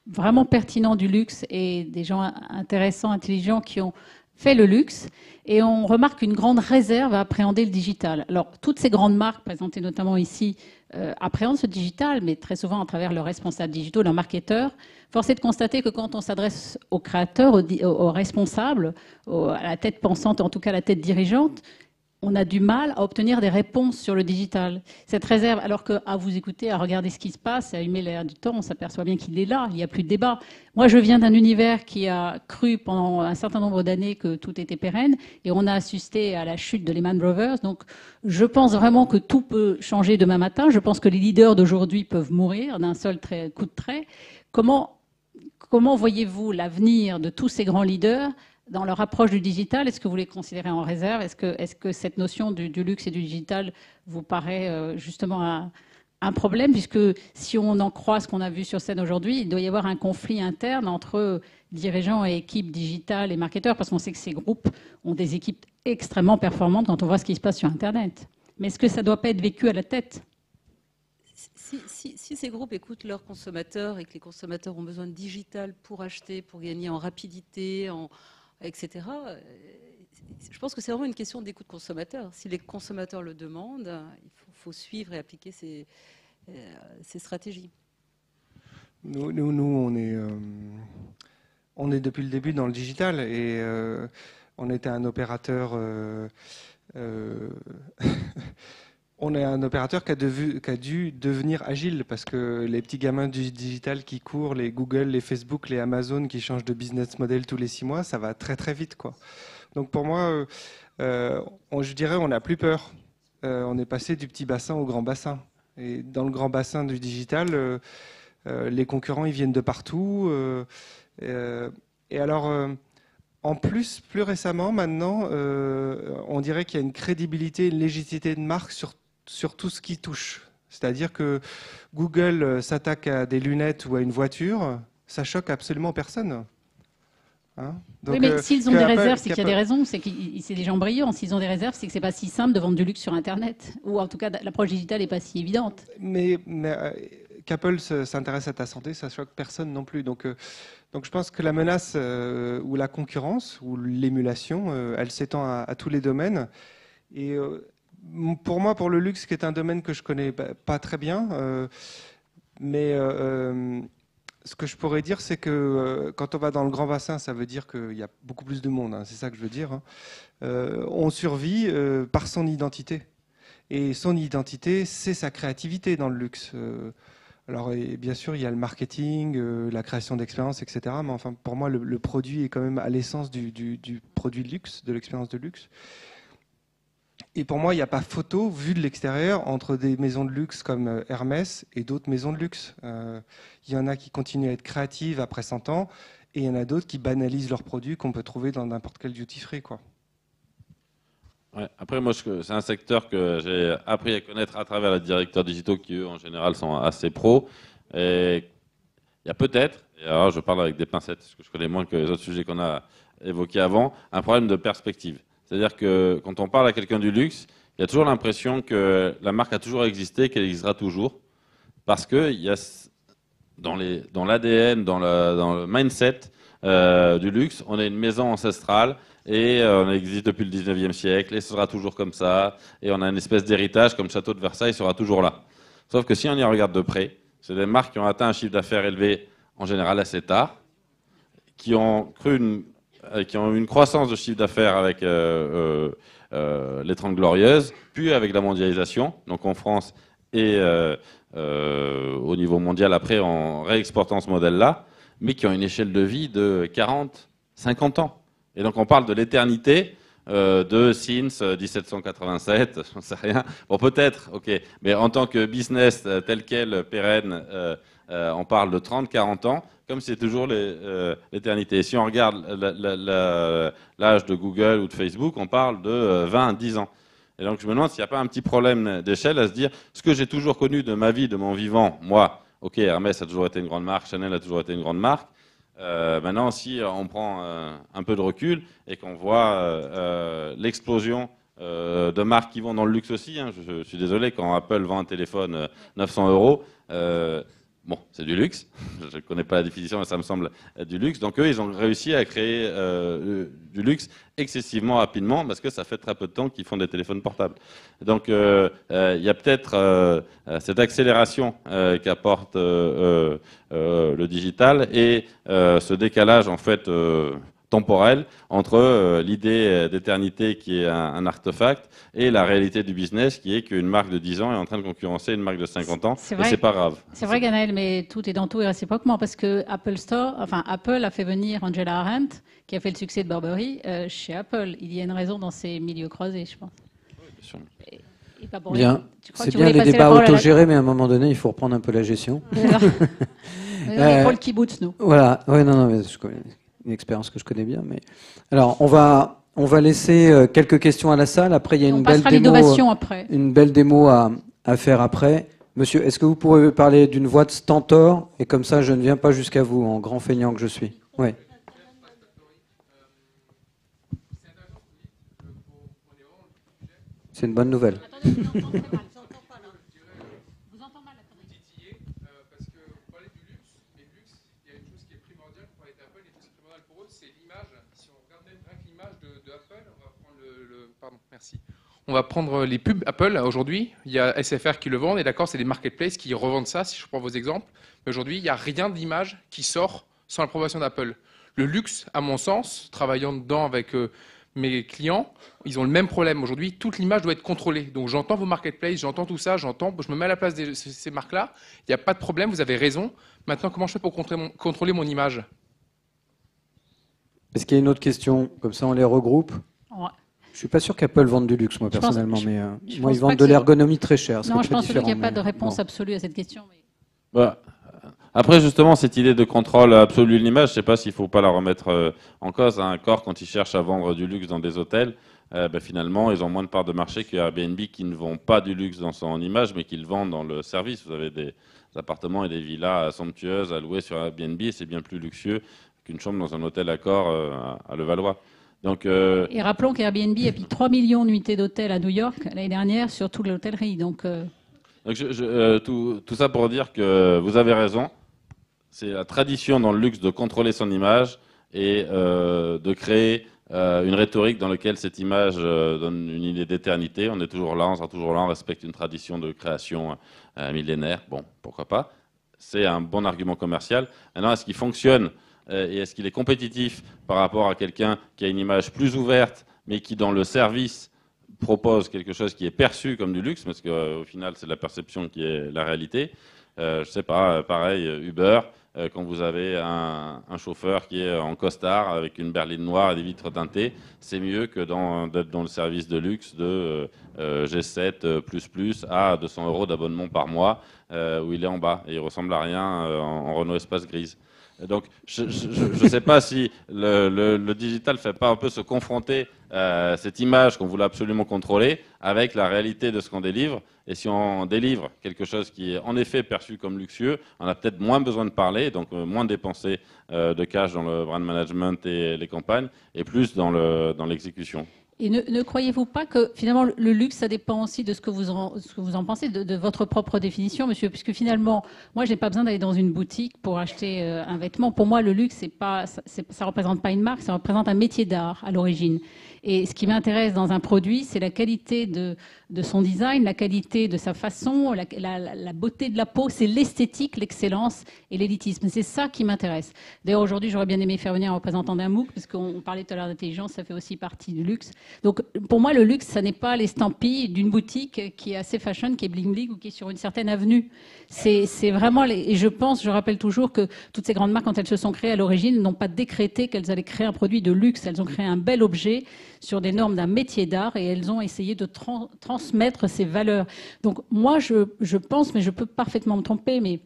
vraiment pertinents du luxe et des gens intéressants, intelligents qui ont fait le luxe. Et on remarque une grande réserve à appréhender le digital. Alors, toutes ces grandes marques présentées notamment ici appréhendent ce digital, mais très souvent à travers leurs responsables digitaux, leurs marketeurs. Force est de constater que quand on s'adresse aux créateurs, aux responsables, à la tête pensante, en tout cas à la tête dirigeante, on a du mal à obtenir des réponses sur le digital. Cette réserve, alors qu'à vous écouter, à regarder ce qui se passe, à allumer l'air du temps, on s'aperçoit bien qu'il est là, il n'y a plus de débat. Moi, je viens d'un univers qui a cru pendant un certain nombre d'années que tout était pérenne, et on a assisté à la chute de Lehman Brothers. Donc, je pense vraiment que tout peut changer demain matin. Je pense que les leaders d'aujourd'hui peuvent mourir d'un seul coup de trait. Comment voyez-vous l'avenir de tous ces grands leaders dans leur approche du digital? Est-ce que vous les considérez en réserve? Est-ce que cette notion du luxe et du digital vous paraît justement un problème? Puisque si on en croit ce qu'on a vu sur scène aujourd'hui, il doit y avoir un conflit interne entre dirigeants et équipes digitales et marketeurs, parce qu'on sait que ces groupes ont des équipes extrêmement performantes quand on voit ce qui se passe sur Internet. Mais est-ce que ça ne doit pas être vécu à la tête? Si ces groupes écoutent leurs consommateurs et que les consommateurs ont besoin de digital pour acheter, pour gagner en rapidité, etc. Je pense que c'est vraiment une question d'écoute consommateur. Si les consommateurs le demandent, il faut suivre et appliquer ces stratégies. Nous on est depuis le début dans le digital et on était un opérateur. On est un opérateur qui a dû devenir agile parce que les petits gamins du digital qui courent, les Google, les Facebook, les Amazon qui changent de business model tous les 6 mois, ça va très très vite, quoi. Donc pour moi, je dirais on n'a plus peur. On est passé du petit bassin au grand bassin. Et dans le grand bassin du digital, les concurrents ils viennent de partout. Et alors, en plus récemment, maintenant, on dirait qu'il y a une crédibilité, une légitimité de marque sur tout ce qui touche. C'est-à-dire que Google s'attaque à des lunettes ou à une voiture, ça choque absolument personne. Hein? Donc, oui, mais s'ils ont des réserves, c'est qu'il y a des raisons, c'est des gens brillants. S'ils ont des réserves, c'est que c'est pas si simple de vendre du luxe sur Internet. Ou en tout cas, l'approche digitale n'est pas si évidente. Mais qu'Apple s'intéresse à ta santé, ça choque personne non plus. Donc je pense que la menace ou la concurrence ou l'émulation, elle s'étend à tous les domaines. Et pour moi, pour le luxe, qui est un domaine que je connais pas très bien, mais ce que je pourrais dire, c'est que quand on va dans le grand bassin, ça veut dire qu'il y a beaucoup plus de monde, hein, c'est ça que je veux dire. Hein. On survit par son identité. Et son identité, c'est sa créativité dans le luxe. Alors, bien sûr, il y a le marketing, la création d'expériences, etc. Mais enfin, pour moi, le produit est quand même à l'essence du produit de luxe, de l'expérience de luxe. Et pour moi, il n'y a pas photo, vue de l'extérieur, entre des maisons de luxe comme Hermès et d'autres maisons de luxe. Il y en a qui continuent à être créatives après 100 ans, et il y en a d'autres qui banalisent leurs produits qu'on peut trouver dans n'importe quel duty-free, quoi. Ouais. Après, moi, c'est un secteur que j'ai appris à connaître à travers les directeurs digitaux qui, eux, en général, sont assez pros. Et il y a peut-être, et alors je parle avec des pincettes, parce que je connais moins que les autres sujets qu'on a évoqués avant, un problème de perspective. C'est-à-dire que quand on parle à quelqu'un du luxe, il y a toujours l'impression que la marque a toujours existé, qu'elle existera toujours, parce qu'il y a dans l'ADN, dans le mindset du luxe, on est une maison ancestrale et on existe depuis le 19e siècle et ce sera toujours comme ça, et on a une espèce d'héritage comme Château de Versailles sera toujours là. Sauf que si on y regarde de près, c'est des marques qui ont atteint un chiffre d'affaires élevé en général assez tard, qui ont eu une croissance de chiffre d'affaires avec les 30 Glorieuses, puis avec la mondialisation, donc en France et au niveau mondial après en réexportant ce modèle-là, mais qui ont une échelle de vie de 40, 50 ans. Et donc on parle de l'éternité de since 1787, j'en sais rien. Bon, peut-être, ok, mais en tant que business tel quel, pérenne, on parle de 30, 40 ans, comme c'est toujours l'éternité. Si on regarde l'âge de Google ou de Facebook, on parle de 20, 10 ans. Et donc je me demande s'il n'y a pas un petit problème d'échelle à se dire, ce que j'ai toujours connu de ma vie, de mon vivant, moi, ok, Hermès a toujours été une grande marque, Chanel a toujours été une grande marque. Maintenant, si on prend un peu de recul et qu'on voit l'explosion de marques qui vont dans le luxe aussi, hein, je suis désolé, quand Apple vend un téléphone 900 €, bon, c'est du luxe, je ne connais pas la définition, mais ça me semble être du luxe. Donc eux, ils ont réussi à créer du luxe excessivement rapidement parce que ça fait très peu de temps qu'ils font des téléphones portables. Donc il y a peut-être cette accélération qu'apporte le digital et ce décalage en fait temporel entre l'idée d'éternité qui est un artefact et la réalité du business qui est qu'une marque de 10 ans est en train de concurrencer une marque de 50 ans et c'est pas grave. C'est vrai, Ganaël, mais tout est dans tout et réciproquement parce que Apple a fait venir Angela Arendt qui a fait le succès de Burberry chez Apple. Il y a une raison dans ces milieux croisés, je pense. Oui, bien sûr. Et pas pour Bien, c'est bien les débats autogérés, mais à un moment donné, il faut reprendre un peu la gestion. On est pour le kibbutz, nous. Voilà, ouais, non, mais je connais une expérience que je connais bien. Mais alors, on va laisser quelques questions à la salle. Après, il y a une belle démo à faire après. Monsieur, est-ce que vous pourrez parler d'une voix de stentor et comme ça, je ne viens pas jusqu'à vous, en grand feignant que je suis. Oui. C'est une bonne nouvelle. Merci. On va prendre les pubs Apple aujourd'hui. Il y a SFR qui le vendent, et d'accord, c'est des marketplaces qui revendent ça, si je prends vos exemples. Mais aujourd'hui, il n'y a rien d'image qui sort sans l'approbation d'Apple. Le luxe, à mon sens, travaillant dedans avec mes clients, ils ont le même problème. Aujourd'hui, toute l'image doit être contrôlée. Donc j'entends vos marketplaces, j'entends tout ça, je me mets à la place de ces marques-là. Il n'y a pas de problème, vous avez raison. Maintenant, comment je fais pour contrôler mon image ? Est-ce qu'il y a une autre question ? Comme ça, on les regroupe. Ouais. Je ne suis pas sûr qu'Apple vende du luxe, moi, personnellement, mais moi, ils vendent de l'ergonomie très chère. Non, je pense qu'il n'y a pas de réponse absolue à cette question. Mais... Bah, après, justement, cette idée de contrôle absolu de l'image, je ne sais pas s'il ne faut pas la remettre en cause. Un corps, quand ils cherchent à vendre du luxe dans des hôtels, finalement, ils ont moins de parts de marché que Airbnb qui ne vend pas du luxe dans son image, mais qui le vendent dans le service. Vous avez des appartements et des villas somptueuses à louer sur Airbnb, et c'est bien plus luxueux qu'une chambre dans un hôtel Accor à Levallois. Donc, et rappelons qu'Airbnb a pris 3 millions de nuitées d'hôtels à New York l'année dernière sur toute l'hôtellerie. Donc tout ça pour dire que vous avez raison. C'est la tradition dans le luxe de contrôler son image et de créer une rhétorique dans laquelle cette image donne une idée d'éternité. On est toujours là, on sera toujours là, on respecte une tradition de création millénaire. Bon, pourquoi pas. C'est un bon argument commercial. Maintenant, est-ce qu'il fonctionne et est-ce qu'il est compétitif par rapport à quelqu'un qui a une image plus ouverte, mais qui, dans le service, propose quelque chose qui est perçu comme du luxe, parce qu'au final, c'est la perception qui est la réalité. Je ne sais pas, pareil, Uber, quand vous avez un chauffeur qui est en costard avec une berline noire et des vitres teintées, c'est mieux que d'être dans le service de luxe de G7++ à 200 € d'abonnement par mois, où il est en bas et il ressemble à rien en Renault Espace grise. Donc, je ne sais pas si le digital ne fait pas un peu se confronter cette image qu'on voulait absolument contrôler avec la réalité de ce qu'on délivre. Et si on délivre quelque chose qui est en effet perçu comme luxueux, on a peut-être moins besoin de parler, donc moins dépenser de cash dans le brand management et les campagnes, et plus dans l'exécution. Et ne croyez-vous pas que finalement le luxe, ça dépend aussi de ce que vous en pensez, de votre propre définition, monsieur, puisque finalement, moi, je n'ai pas besoin d'aller dans une boutique pour acheter un vêtement. Pour moi, le luxe, ça représente pas une marque, ça représente un métier d'art à l'origine. Et ce qui m'intéresse dans un produit, c'est la qualité de son design, la qualité de sa façon, la beauté de la peau, c'est l'esthétique, l'excellence et l'élitisme. C'est ça qui m'intéresse. D'ailleurs, aujourd'hui, j'aurais bien aimé faire venir un représentant d'un MOOC, parce qu'on parlait tout à l'heure d'intelligence, ça fait aussi partie du luxe. Donc, pour moi, le luxe, ça n'est pas l'estampille d'une boutique qui est assez fashion, qui est bling-bling ou qui est sur une certaine avenue. C'est vraiment... Et je rappelle toujours que toutes ces grandes marques, quand elles se sont créées à l'origine, n'ont pas décrété qu'elles allaient créer un produit de luxe. Elles ont créé un bel objet sur des normes d'un métier d'art et elles ont essayé de transmettre ces valeurs. Donc, moi, je pense, mais je peux parfaitement me tromper, mais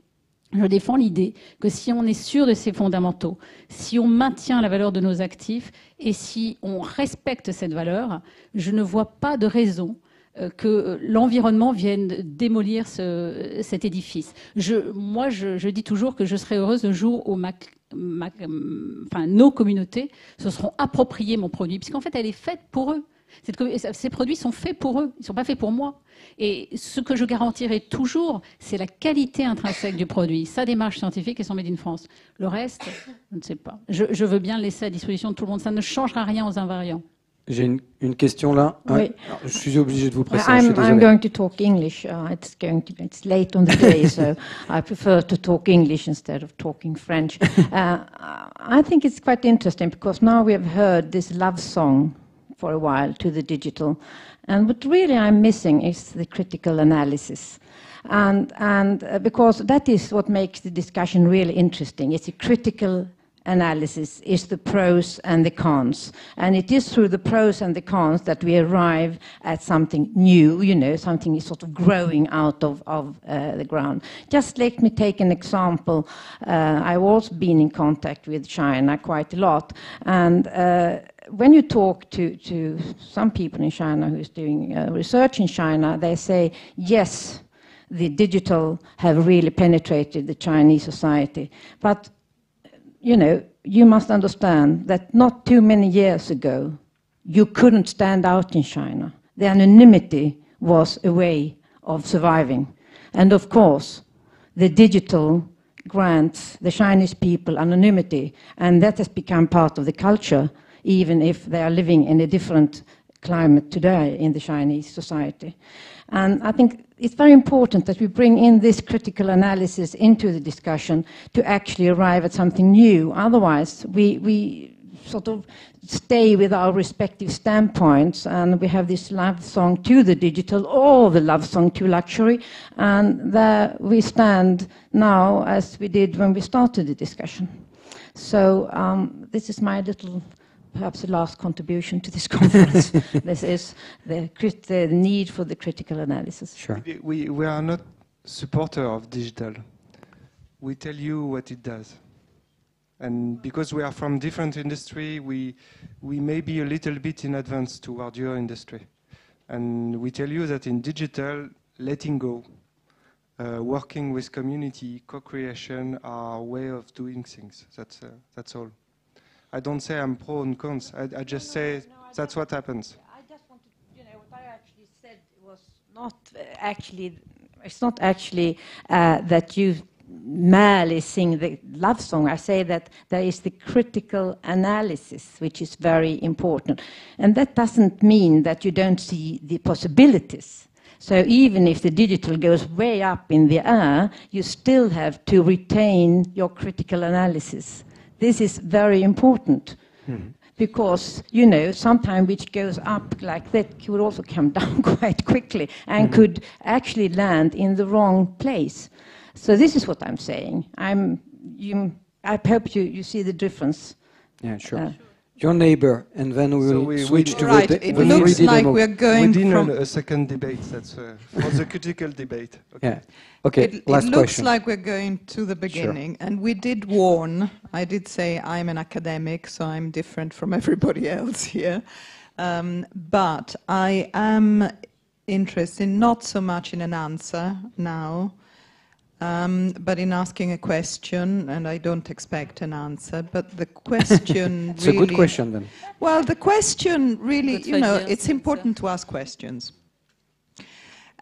je défends l'idée que si on est sûr de ses fondamentaux, si on maintient la valeur de nos actifs et si on respecte cette valeur, je ne vois pas de raison que l'environnement vienne démolir cet édifice. Je dis toujours que je serai heureuse le jour où nos communautés se seront appropriées mon produit, puisqu'en fait, elle est faite pour eux. Ces produits sont faits pour eux, ils ne sont pas faits pour moi. Et ce que je garantirai toujours, c'est la qualité intrinsèque du produit, sa démarche scientifique et son Made in France. Le reste, je ne sais pas. Je veux bien le laisser à disposition de tout le monde. Ça ne changera rien aux invariants. J'ai une question là. Oui. Je suis obligé de vous presser. I'm going to talk English. It's late on the day, so I prefer to talk English instead of talking French. I think it's quite interesting because now we have heard this love song for a while to the digital, and what really I'm missing is the critical analysis, and because that is what makes the discussion really interesting. It's a critical analysis, is the pros and the cons, and it is through the pros and the cons that we arrive at something new, something is sort of growing out of the ground. Just let me take an example. I've also been in contact with China quite a lot, and when you talk to some people in China who's doing research in China, they say, yes, the digital have really penetrated the Chinese society. But, you must understand that not too many years ago, you couldn't stand out in China. The anonymity was a way of surviving. And of course, the digital grants the Chinese people anonymity, and that has become part of the culture, even if they are living in a different climate today in the Chinese society. And I think it's very important that we bring in this critical analysis into the discussion to actually arrive at something new. Otherwise, we sort of stay with our respective standpoints, and we have this love song to the digital or the love song to luxury, and there we stand now as we did when we started the discussion. So this is my little, perhaps the last contribution to this conference. This is the need for the critical analysis. Sure. We are not supporter of digital. We tell you what it does. And because we are from different industry, we may be a little bit in advance toward your industry. And we tell you that in digital, letting go, working with community, co-creation are a way of doing things. That's all. I don't say I'm pro and cons. I just say that's what happens. I just wanted, what I actually said was not actually, it's not actually that you merely sing the love song. I say that there is the critical analysis, which is very important. And that doesn't mean that you don't see the possibilities. So even if the digital goes way up in the air, you still have to retain your critical analysis. This is very important because, sometimes which goes up like that could also come down quite quickly and could actually land in the wrong place. So this is what I'm saying. I hope you see the difference. Yeah, sure. Your neighbor, and then we will switch to right. the It looks like we're going from a second debate. That's for the critical debate. Okay. Yeah. Okay. It looks like we're going to the beginning, and we did warn I did say I'm an academic, so I'm different from everybody else here. But I am interested not so much in an answer now, but in asking a question, and I don't expect an answer, but the question it's really... a good question then. Well, the question really, you know, it's important to ask questions.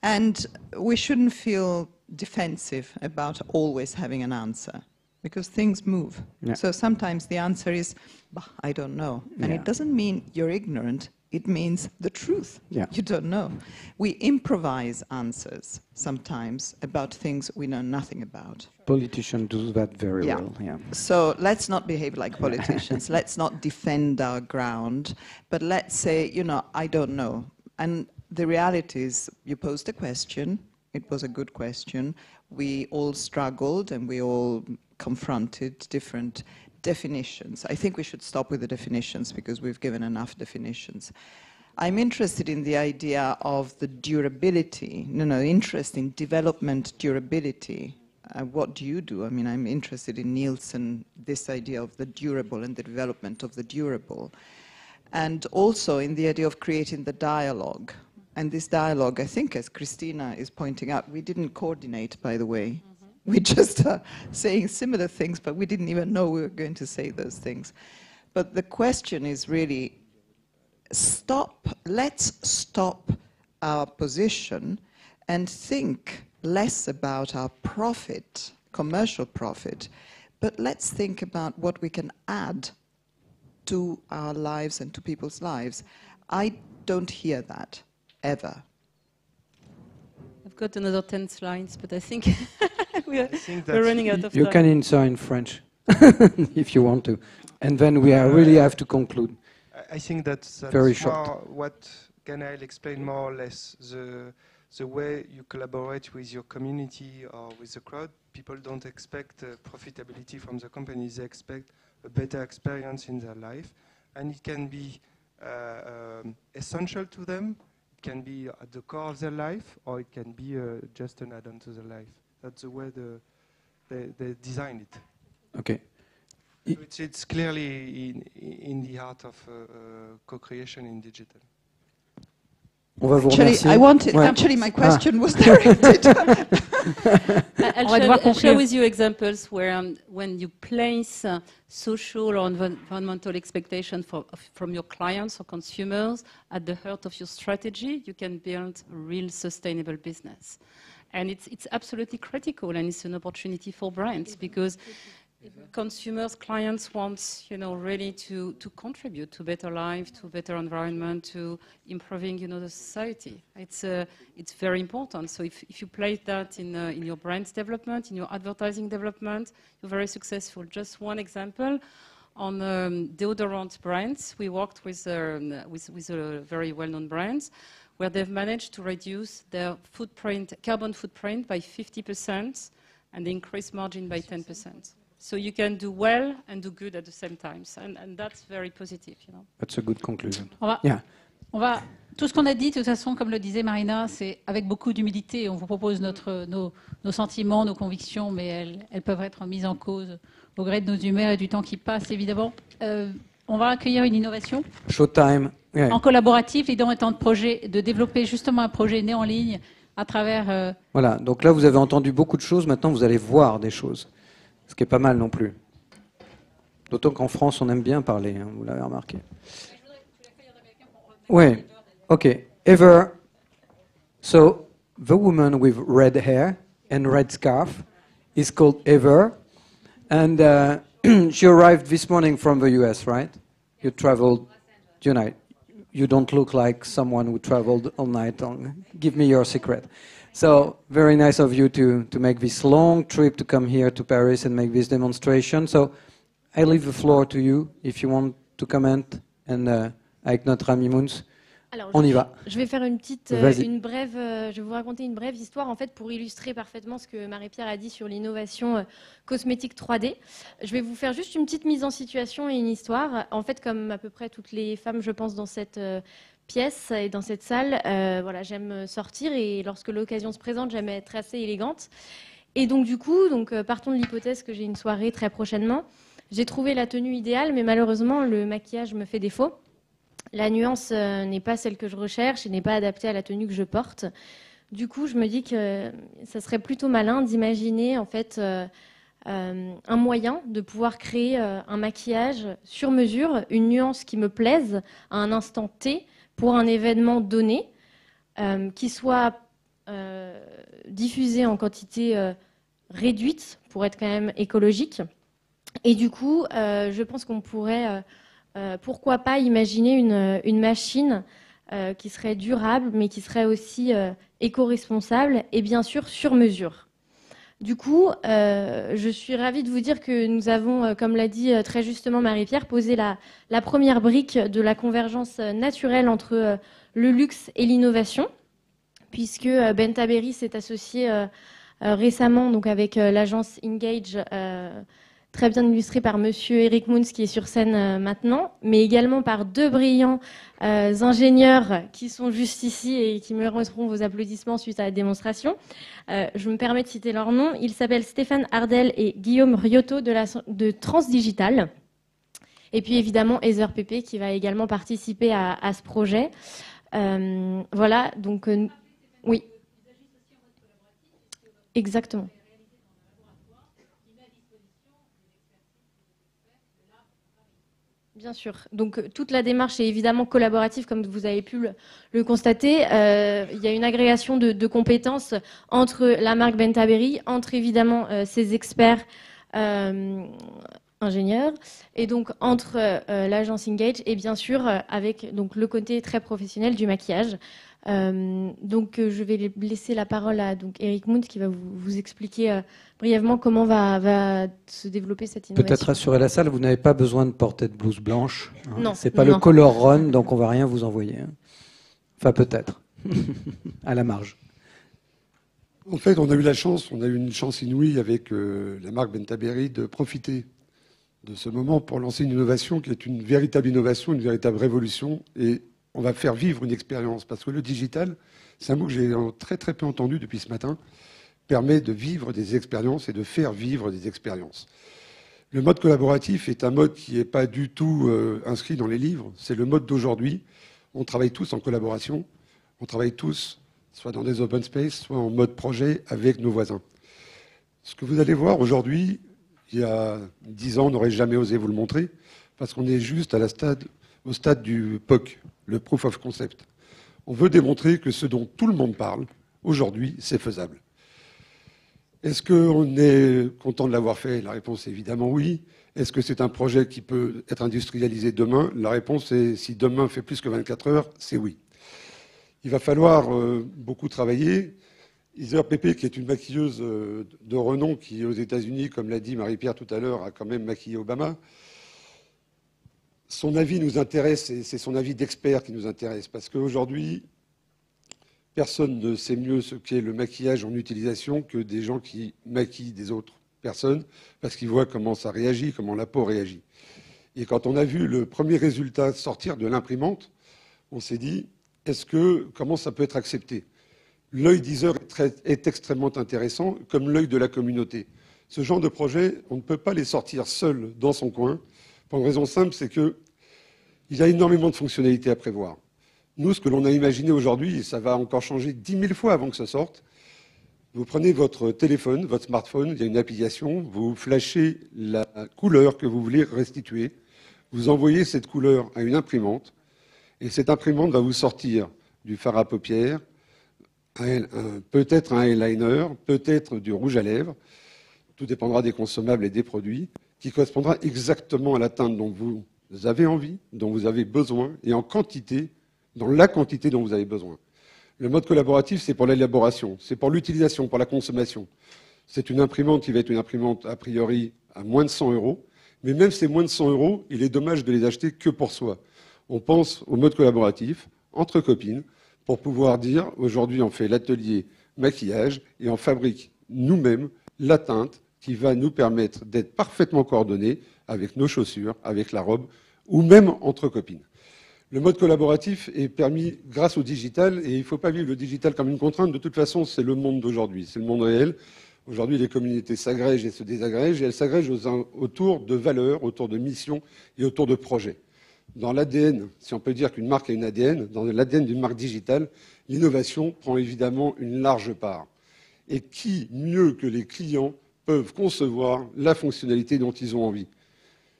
And we shouldn't feel defensive about always having an answer, because things move. Yeah. So sometimes the answer is, bah, I don't know. And it doesn't mean you're ignorant. It means the truth. Yeah. You don't know. We improvise answers sometimes about things we know nothing about. Politicians do that very well. Yeah. So let's not behave like politicians. Let's not defend our ground, but let's say, you know, I don't know. And the reality is, you posed a question. It was a good question. We all struggled and we all confronted different definitions. I think we should stop with the definitions because we've given enough definitions. I'm interested in the idea of the durability, interest in development durability. What do you do? I mean, I'm interested in Nielsen, this idea of the durable and the development of the durable. And also in the idea of creating the dialogue. And this dialogue, I think, as Christina is pointing out, we didn't coordinate, by the way. We just are saying similar things, but we didn't even know we were going to say those things. But the question is really, let's stop our position and think less about our profit, commercial profit, but let's think about what we can add to our lives and to people's lives. I don't hear that, ever. I've got another 10 slides, but I think we're running out of time. You can answer in French, if you want to. And then we really have to conclude. I think that's very short. What Ganaël explained more or less, the way you collaborate with your community or with the crowd. People don't expect profitability from the company. They expect a better experience in their life. And it can be essential to them. It can be at the core of their life, or it can be just an add-on to their life. That's the way they designed it. Okay. So it's clearly in the heart of co-creation in digital. Actually, my question was directed. I'll share with you examples where when you place social or environmental expectations from your clients or consumers at the heart of your strategy, you can build a real sustainable business. And it's absolutely critical, and it's an opportunity for brands because consumers, clients want, really to contribute to better life, to better environment, to improving, the society. It's very important. So if you place that in your brand's development, in your advertising development, you're very successful. Just one example on deodorant brands, we worked with a very well-known brands where they've managed to reduce their carbon footprint by 50% and increase margin by 10%. So you can do well and do good at the same time, and that's very positive. That's a good conclusion. Tout ce qu'on a dit, de toute façon, comme le disait Marina, c'est avec beaucoup d'humilité. On vous propose nos sentiments, nos convictions, mais elles peuvent être mises en cause au gré de nos humeurs et du temps qui passe, évidemment. On va accueillir une innovation. Showtime. Yeah. En collaboratif, l'idée étant de développer justement un projet né en ligne à travers... Voilà, donc là, vous avez entendu beaucoup de choses. Maintenant, vous allez voir des choses. Ce qui est pas mal non plus. D'autant qu'en France, on aime bien parler, hein, vous l'avez remarqué. Oui, ok. Ever. So, the woman with red hair and red scarf is called Ever. And she arrived this morning from the US, right? You traveled tonight. You don't look like someone who traveled all night. Give me your secret. So, very nice of you to make this long trip to come here to Paris and make this demonstration. So, I leave the floor to you if you want to comment. And avec notre ami Moons, on y va. Je vais faire je vais vous raconter une brève histoire en fait pour illustrer parfaitement ce que Marie-Pierre a dit sur l'innovation cosmétique 3D. Je vais vous faire juste une petite mise en situation et une histoire. En fait, comme à peu près toutes les femmes, je pense, dans cette pièce et dans cette salle, j'aime sortir et lorsque l'occasion se présente, j'aime être assez élégante. Et donc du coup, partons de l'hypothèse que j'ai une soirée très prochainement. J'ai trouvé la tenue idéale, mais malheureusement, le maquillage me fait défaut. La nuance n'est pas celle que je recherche et n'est pas adaptée à la tenue que je porte. Du coup, je me dis que ça serait plutôt malin d'imaginer en fait un moyen de pouvoir créer un maquillage sur mesure, une nuance qui me plaise à un instant T pour un événement donné, qui soit diffusé en quantité réduite pour être quand même écologique. Et du coup, je pense qu'on pourrait, pourquoi pas, imaginer une machine qui serait durable, mais qui serait aussi éco-responsable et bien sûr sur mesure. Du coup, je suis ravie de vous dire que nous avons, comme l'a dit très justement Marie-Pierre, posé la première brique de la convergence naturelle entre le luxe et l'innovation, puisque Bentaberry s'est associé récemment donc, avec l'agence Engage, très bien illustrée par Monsieur Eric Moons, qui est sur scène maintenant, mais également par deux brillants ingénieurs qui sont juste ici et qui mériteront vos applaudissements suite à la démonstration. Je me permets de citer leur nom. Ils s'appellent Stéphane Ardel et Guillaume Riotto de Transdigital. Et puis évidemment Heather Pépé qui va également participer à ce projet. Voilà, donc oui. Exactement. Bien sûr. Donc toute la démarche est évidemment collaborative, comme vous avez pu le constater. Il y a une agrégation de compétences entre la marque Bentaberry, entre évidemment ses experts ingénieurs, et donc entre l'agence Engage et bien sûr avec donc le côté très professionnel du maquillage. Donc je vais laisser la parole à donc Eric Moons qui va vous expliquer brièvement comment va se développer cette innovation. Peut-être rassurer la salle, vous n'avez pas besoin de porter de blouse blanche. Hein. Non. C'est pas le color run, donc on va rien vous envoyer. Hein. Enfin peut-être, à la marge. En fait, on a eu une chance inouïe avec la marque Bentaberry de profiter de ce moment pour lancer une innovation qui est une véritable innovation, une véritable révolution. Et on va faire vivre une expérience. Parce que le digital, c'est un mot que j'ai très très peu entendu depuis ce matin, permet de vivre des expériences et de faire vivre des expériences. Le mode collaboratif est un mode qui n'est pas du tout inscrit dans les livres. C'est le mode d'aujourd'hui. On travaille tous en collaboration. On travaille tous soit dans des open space, soit en mode projet avec nos voisins. Ce que vous allez voir aujourd'hui, il y a 10 ans, on n'aurait jamais osé vous le montrer, parce qu'on est juste au stade du POC, le Proof of Concept. On veut démontrer que ce dont tout le monde parle, aujourd'hui, c'est faisable. Est-ce qu'on est content de l'avoir fait? La réponse est évidemment oui. Est-ce que c'est un projet qui peut être industrialisé demain? La réponse est, si demain fait plus que 24 heures, c'est oui. Il va falloir beaucoup travailler. Heather Pépé, qui est une maquilleuse de renom, qui aux États-Unis, comme l'a dit Marie-Pierre tout à l'heure, a quand même maquillé Obama. Son avis nous intéresse, et c'est son avis d'expert qui nous intéresse, parce qu'aujourd'hui, personne ne sait mieux ce qu'est le maquillage en utilisation que des gens qui maquillent des autres personnes, parce qu'ils voient comment ça réagit, comment la peau réagit. Et quand on a vu le premier résultat sortir de l'imprimante, on s'est dit, comment ça peut être accepté? L'œil d'Heather est extrêmement intéressant, comme l'œil de la communauté. Ce genre de projet, on ne peut pas les sortir seuls dans son coin, pour une raison simple, c'est qu'il y a énormément de fonctionnalités à prévoir. Nous, ce que l'on a imaginé aujourd'hui, et ça va encore changer 10 000 fois avant que ça sorte, vous prenez votre téléphone, votre smartphone, il y a une application, vous flashez la couleur que vous voulez restituer, vous envoyez cette couleur à une imprimante, et cette imprimante va vous sortir du fard à paupières, peut-être un eyeliner, peut-être du rouge à lèvres, tout dépendra des consommables et des produits, qui correspondra exactement à la teinte dont vous avez envie, dont vous avez besoin, et en quantité, dans la quantité dont vous avez besoin. Le mode collaboratif, c'est pour l'élaboration, c'est pour l'utilisation, pour la consommation. C'est une imprimante qui va être une imprimante a priori à moins de 100 €, mais même ces moins de 100 €, il est dommage de les acheter que pour soi. On pense au mode collaboratif, entre copines, pour pouvoir dire, aujourd'hui on fait l'atelier maquillage et on fabrique nous-mêmes la teinte qui va nous permettre d'être parfaitement coordonnés avec nos chaussures, avec la robe, ou même entre copines. Le mode collaboratif est permis grâce au digital, et il ne faut pas vivre le digital comme une contrainte. De toute façon, c'est le monde d'aujourd'hui, c'est le monde réel. Aujourd'hui, les communautés s'agrègent et se désagrègent, et elles s'agrègent autour de valeurs, autour de missions et autour de projets. Dans l'ADN, si on peut dire qu'une marque a une ADN, dans l'ADN d'une marque digitale, l'innovation prend évidemment une large part. Et qui, mieux que les clients, peuvent concevoir la fonctionnalité dont ils ont envie?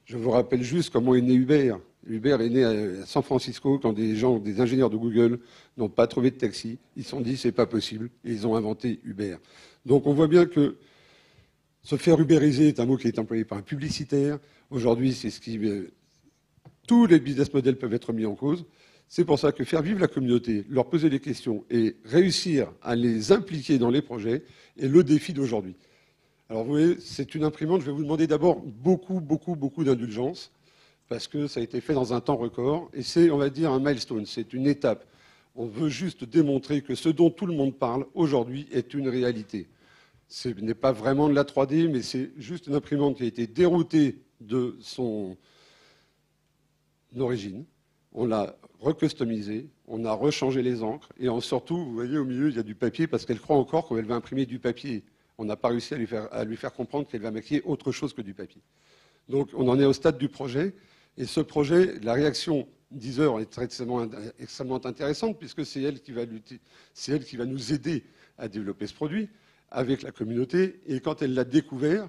Je vous rappelle juste comment est né Uber. Uber est né à San Francisco quand des ingénieurs de Google n'ont pas trouvé de taxi. Ils se sont dit c'est pas possible et ils ont inventé Uber. Donc on voit bien que se faire ubériser est un mot qui est employé par un publicitaire. Aujourd'hui, c'est ce qui tous les business models peuvent être mis en cause. C'est pour ça que faire vivre la communauté, leur poser des questions et réussir à les impliquer dans les projets est le défi d'aujourd'hui. Alors vous voyez, c'est une imprimante. Je vais vous demander d'abord beaucoup d'indulgence, parce que ça a été fait dans un temps record, et c'est, on va dire, un milestone, c'est une étape. On veut juste démontrer que ce dont tout le monde parle aujourd'hui est une réalité. Ce n'est pas vraiment de la 3D, mais c'est juste une imprimante qui a été déroutée de son origine. On l'a recustomisée, on a rechangé les encres, et surtout, vous voyez, au milieu, il y a du papier, parce qu'elle croit encore qu'elle va imprimer du papier. On n'a pas réussi à lui faire comprendre qu'elle va maquiller autre chose que du papier. Donc on en est au stade du projet. Et ce projet, la réaction Deezer est extrêmement intéressante, puisque c'est elle qui va nous aider à développer ce produit avec la communauté. Et quand elle l'a découvert,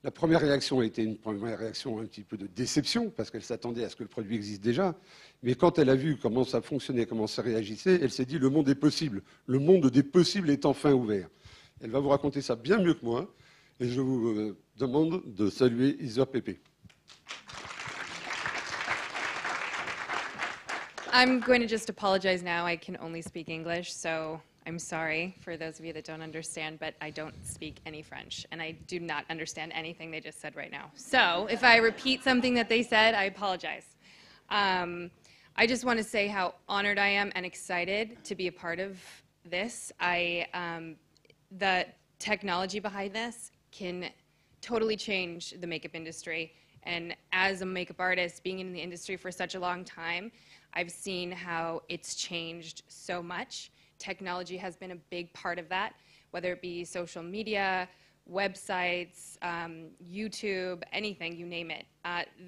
la première réaction a été une première réaction un petit peu de déception, parce qu'elle s'attendait à ce que le produit existe déjà. Mais quand elle a vu comment ça fonctionnait, comment ça réagissait, elle s'est dit le monde est possible. Le monde des possibles est enfin ouvert. Elle va vous raconter ça bien mieux que moi. Et je vous demande de saluer Heather Pepe. I'm going to just apologize now. I can only speak English, so I'm sorry for those of you that don't understand, but I don't speak any French, and I do not understand anything they just said right now. So if I repeat something that they said, I apologize. I just want to say how honored I am and excited to be a part of this. The technology behind this can totally change the makeup industry. And as a makeup artist, being in the industry for such a long time, I've seen how it's changed so much. Technology has been a big part of that, whether it be social media, websites, YouTube, anything, you name it.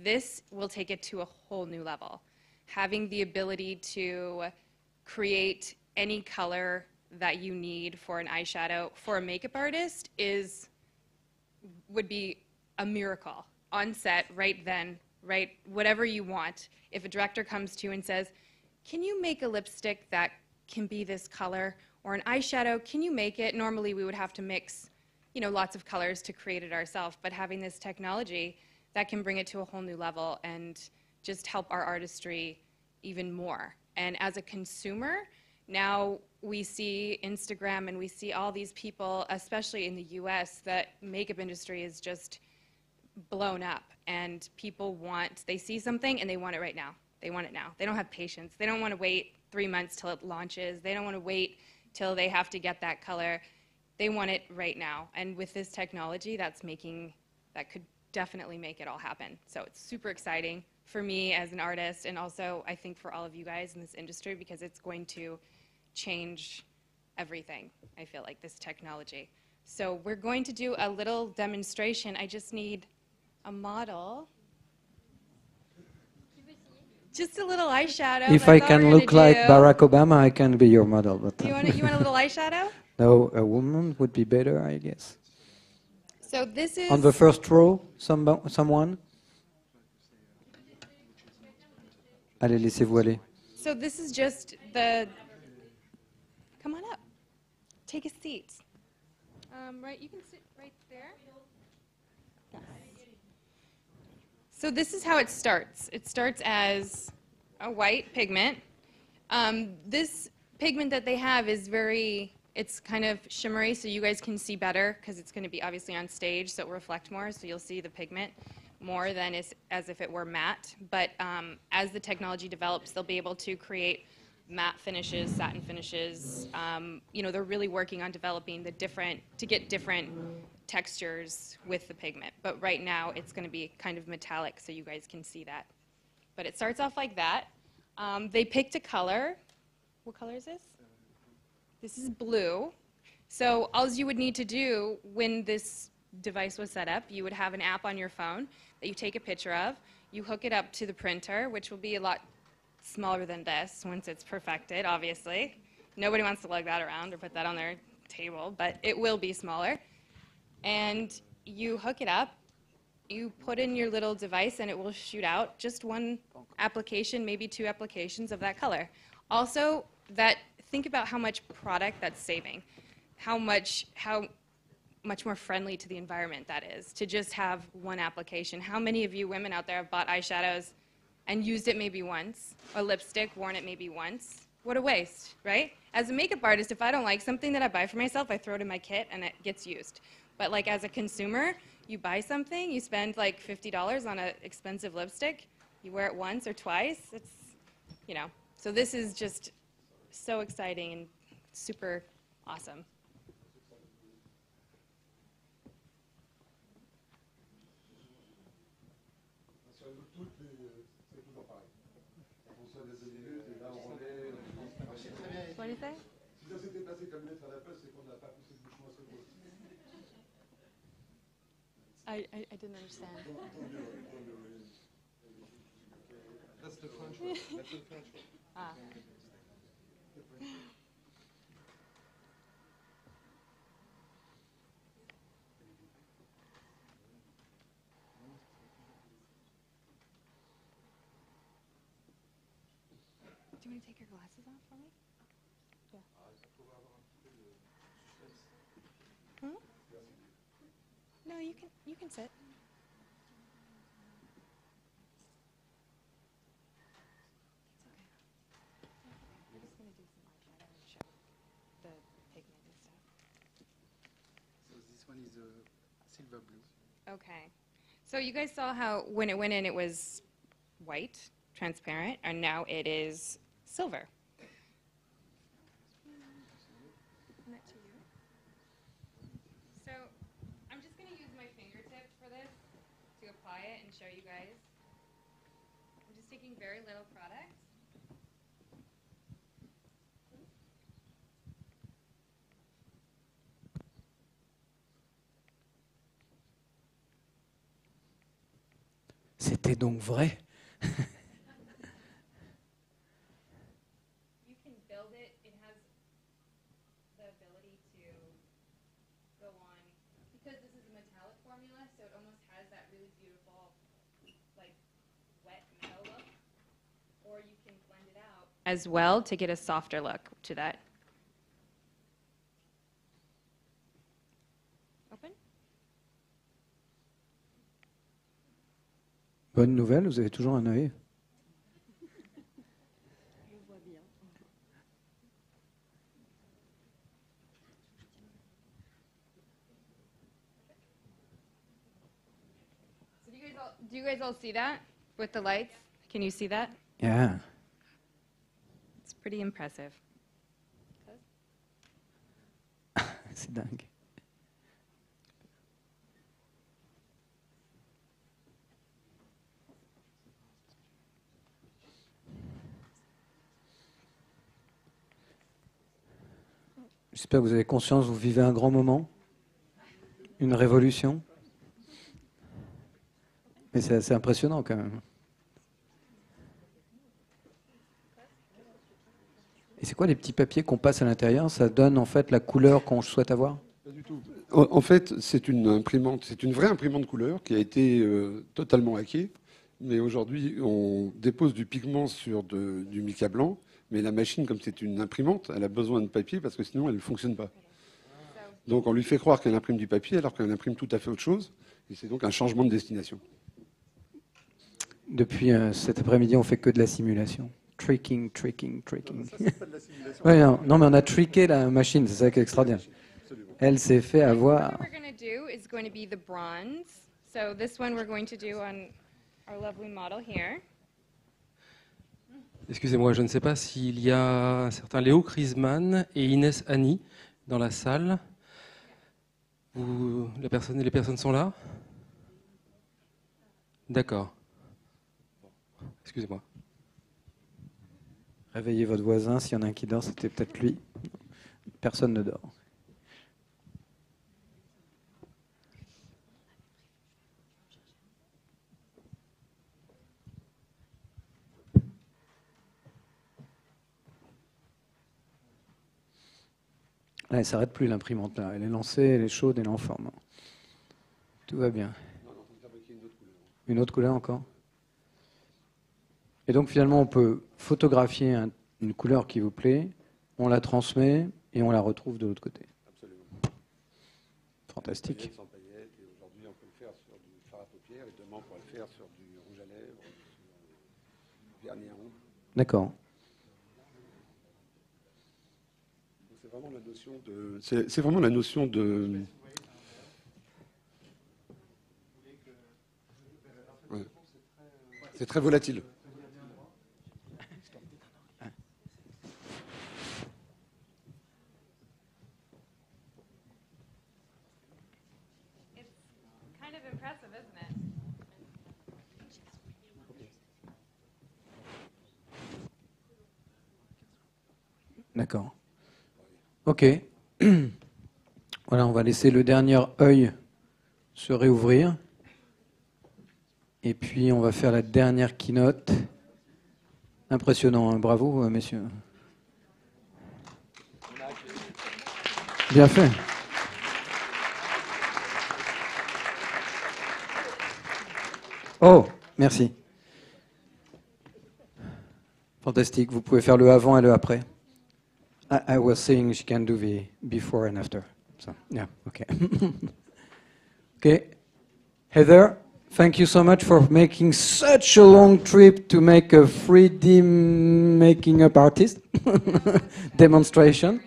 This will take it to a whole new level. Having the ability to create any color that you need for an eyeshadow for a makeup artist would be a miracle. On set, right then, right, whatever you want. If a director comes to you and says, can you make a lipstick that can be this color, or an eyeshadow, can you make it? Normally we would have to mix, lots of colors to create it ourselves, but having this technology, that can bring it to a whole new level and just help our artistry even more. And as a consumer, now we see Instagram and we see all these people, especially in the US, the makeup industry is just blown up, and people they see something and they want it right now. They want it now. They don't have patience. They don't want to wait 3 months till it launches. They don't want to wait till they have to get that color. They want it right now. And with this technology, that could definitely make it all happen. So it's super exciting for me as an artist, and also I think for all of you guys in this industry, because it's going to change everything, I feel like, this technology. So we're going to do a little demonstration. I just need a model. Just a little eyeshadow. If I can look like Barack Obama, I can be your model. But you want a little eyeshadow? No, a woman would be better, I guess. So this is... On the first row, someone? Allez, laissez-vous aller. So this is just the... Come on up. Take a seat. Right, you can sit right there. Yes. So this is how it starts. It starts as a white pigment. This pigment that they have is it's kind of shimmery, so you guys can see better, because it's going to be obviously on stage, so it will reflect more, so you'll see the pigment more than as if it were matte. But as the technology develops, they'll be able to create matte finishes, satin finishes. They're really working on developing to get different textures with the pigment. But right now, it's going to be kind of metallic, so you guys can see that. But it starts off like that. They picked a color. What color is this? This is blue. So all you would need to do when this device was set up, you would have an app on your phone that you take a picture of, you hook it up to the printer, which will be a lot smaller than this once it's perfected, obviously. Nobody wants to lug that around or put that on their table, but it will be smaller. And you hook it up, you put in your little device, and it will shoot out just one application, maybe 2 applications of that color. Also, think about how much product that's saving, how much more friendly to the environment that is to just have one application. How many of you women out there have bought eyeshadows and used it maybe once, or lipstick, worn it maybe once? What a waste, right? As a makeup artist, if I don't like something that I buy for myself, I throw it in my kit and it gets used. But like as a consumer, you buy something, you spend like $50 on an expensive lipstick, you wear it once or twice, it's, you know. So this is just so exciting and super awesome. What do you think? I didn't understand. That's the French one. That's the French one. Ah. Do you want to take your glasses off for me? Yeah. Hmm? No, you can sit. I'm just going to do some eyeshadow and show the pigment and stuff. So this one is a silver blue. Okay. So you guys saw how when it went in it was white, transparent, and now it is silver. So I'm just going to use my fingertips for this to apply it and show you guys. I'm just taking very little product. C'était donc vrai. You can build it. It has the ability to go on, because this is a metallic formula, so it almost has that really beautiful, like, wet metal look. Or you can blend it out as well to get a softer look to that. Open? Bonne nouvelle, vous avez toujours un œil. So do you guys all see that with the lights? Can you see that? Yeah. It's pretty impressive. C'est dingue. J'espère que vous avez conscience, vous vivez un grand moment, une révolution. Mais c'est assez impressionnant quand même. Et c'est quoi les petits papiers qu'on passe à l'intérieur? Ça donne en fait la couleur qu'on souhaite avoir? Pas du tout. En fait, c'est une imprimante, c'est une vraie imprimante couleur qui a été totalement hackée. Mais aujourd'hui, on dépose du pigment sur du mica blanc. Mais la machine, comme c'est une imprimante, elle a besoin de papier parce que sinon elle ne fonctionne pas. Donc on lui fait croire qu'elle imprime du papier alors qu'elle imprime tout à fait autre chose. Et c'est donc un changement de destination. Depuis cet après-midi, on fait que de la simulation. Tricking. Non, ça, c'est pas de la simulation. Ouais, non, mais on a trické la machine, c'est ça qui est extraordinaire. Absolument. Elle s'est fait avoir. What we're going to do is going to be the bronze. So this one we're going to do on our lovely model here. Excusez-moi, je ne sais pas s'il y a un certain Léo Krisman et Inès Annie dans la salle. Les personnes sont là? D'accord. Excusez-moi. Réveillez votre voisin, s'il y en a un qui dort, c'était peut-être lui. Personne ne dort. Là, elle ne s'arrête plus, l'imprimante. Là. Elle est lancée, elle est chaude, elle est en forme. Tout va bien. Une autre couleur encore. Et donc, finalement, on peut photographier une couleur qui vous plaît, on la transmet et on la retrouve de l'autre côté. Absolument. Fantastique. Sans paillettes, et aujourd'hui, on peut le faire sur du fard à paupières, et demain, on pourra le faire sur du rouge à lèvres, sur du vernis à ongles. D'accord. C'est vraiment la notion de... C'est vraiment la notion de... Ouais. C'est très volatile. D'accord. Ok. Voilà, on va laisser le dernier œil se réouvrir. Et puis, on va faire la dernière keynote. Impressionnant, hein. Bravo, messieurs. Bien fait. Oh, merci. Fantastique. Vous pouvez faire le avant et le après. I was saying she can do the before and after. So, yeah, okay. Okay. Heather, thank you so much for making such a long trip to make a 3D making up artist demonstration.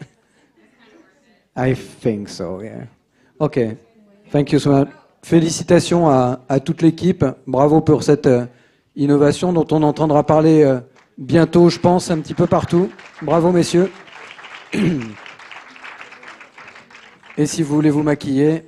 I think so, yeah. Okay. Thank you so much. Félicitations à toute l'équipe. Bravo pour cette innovation dont on entendra parler bientôt, je pense, un petit peu partout. Bravo, messieurs. Et si vous voulez vous maquiller,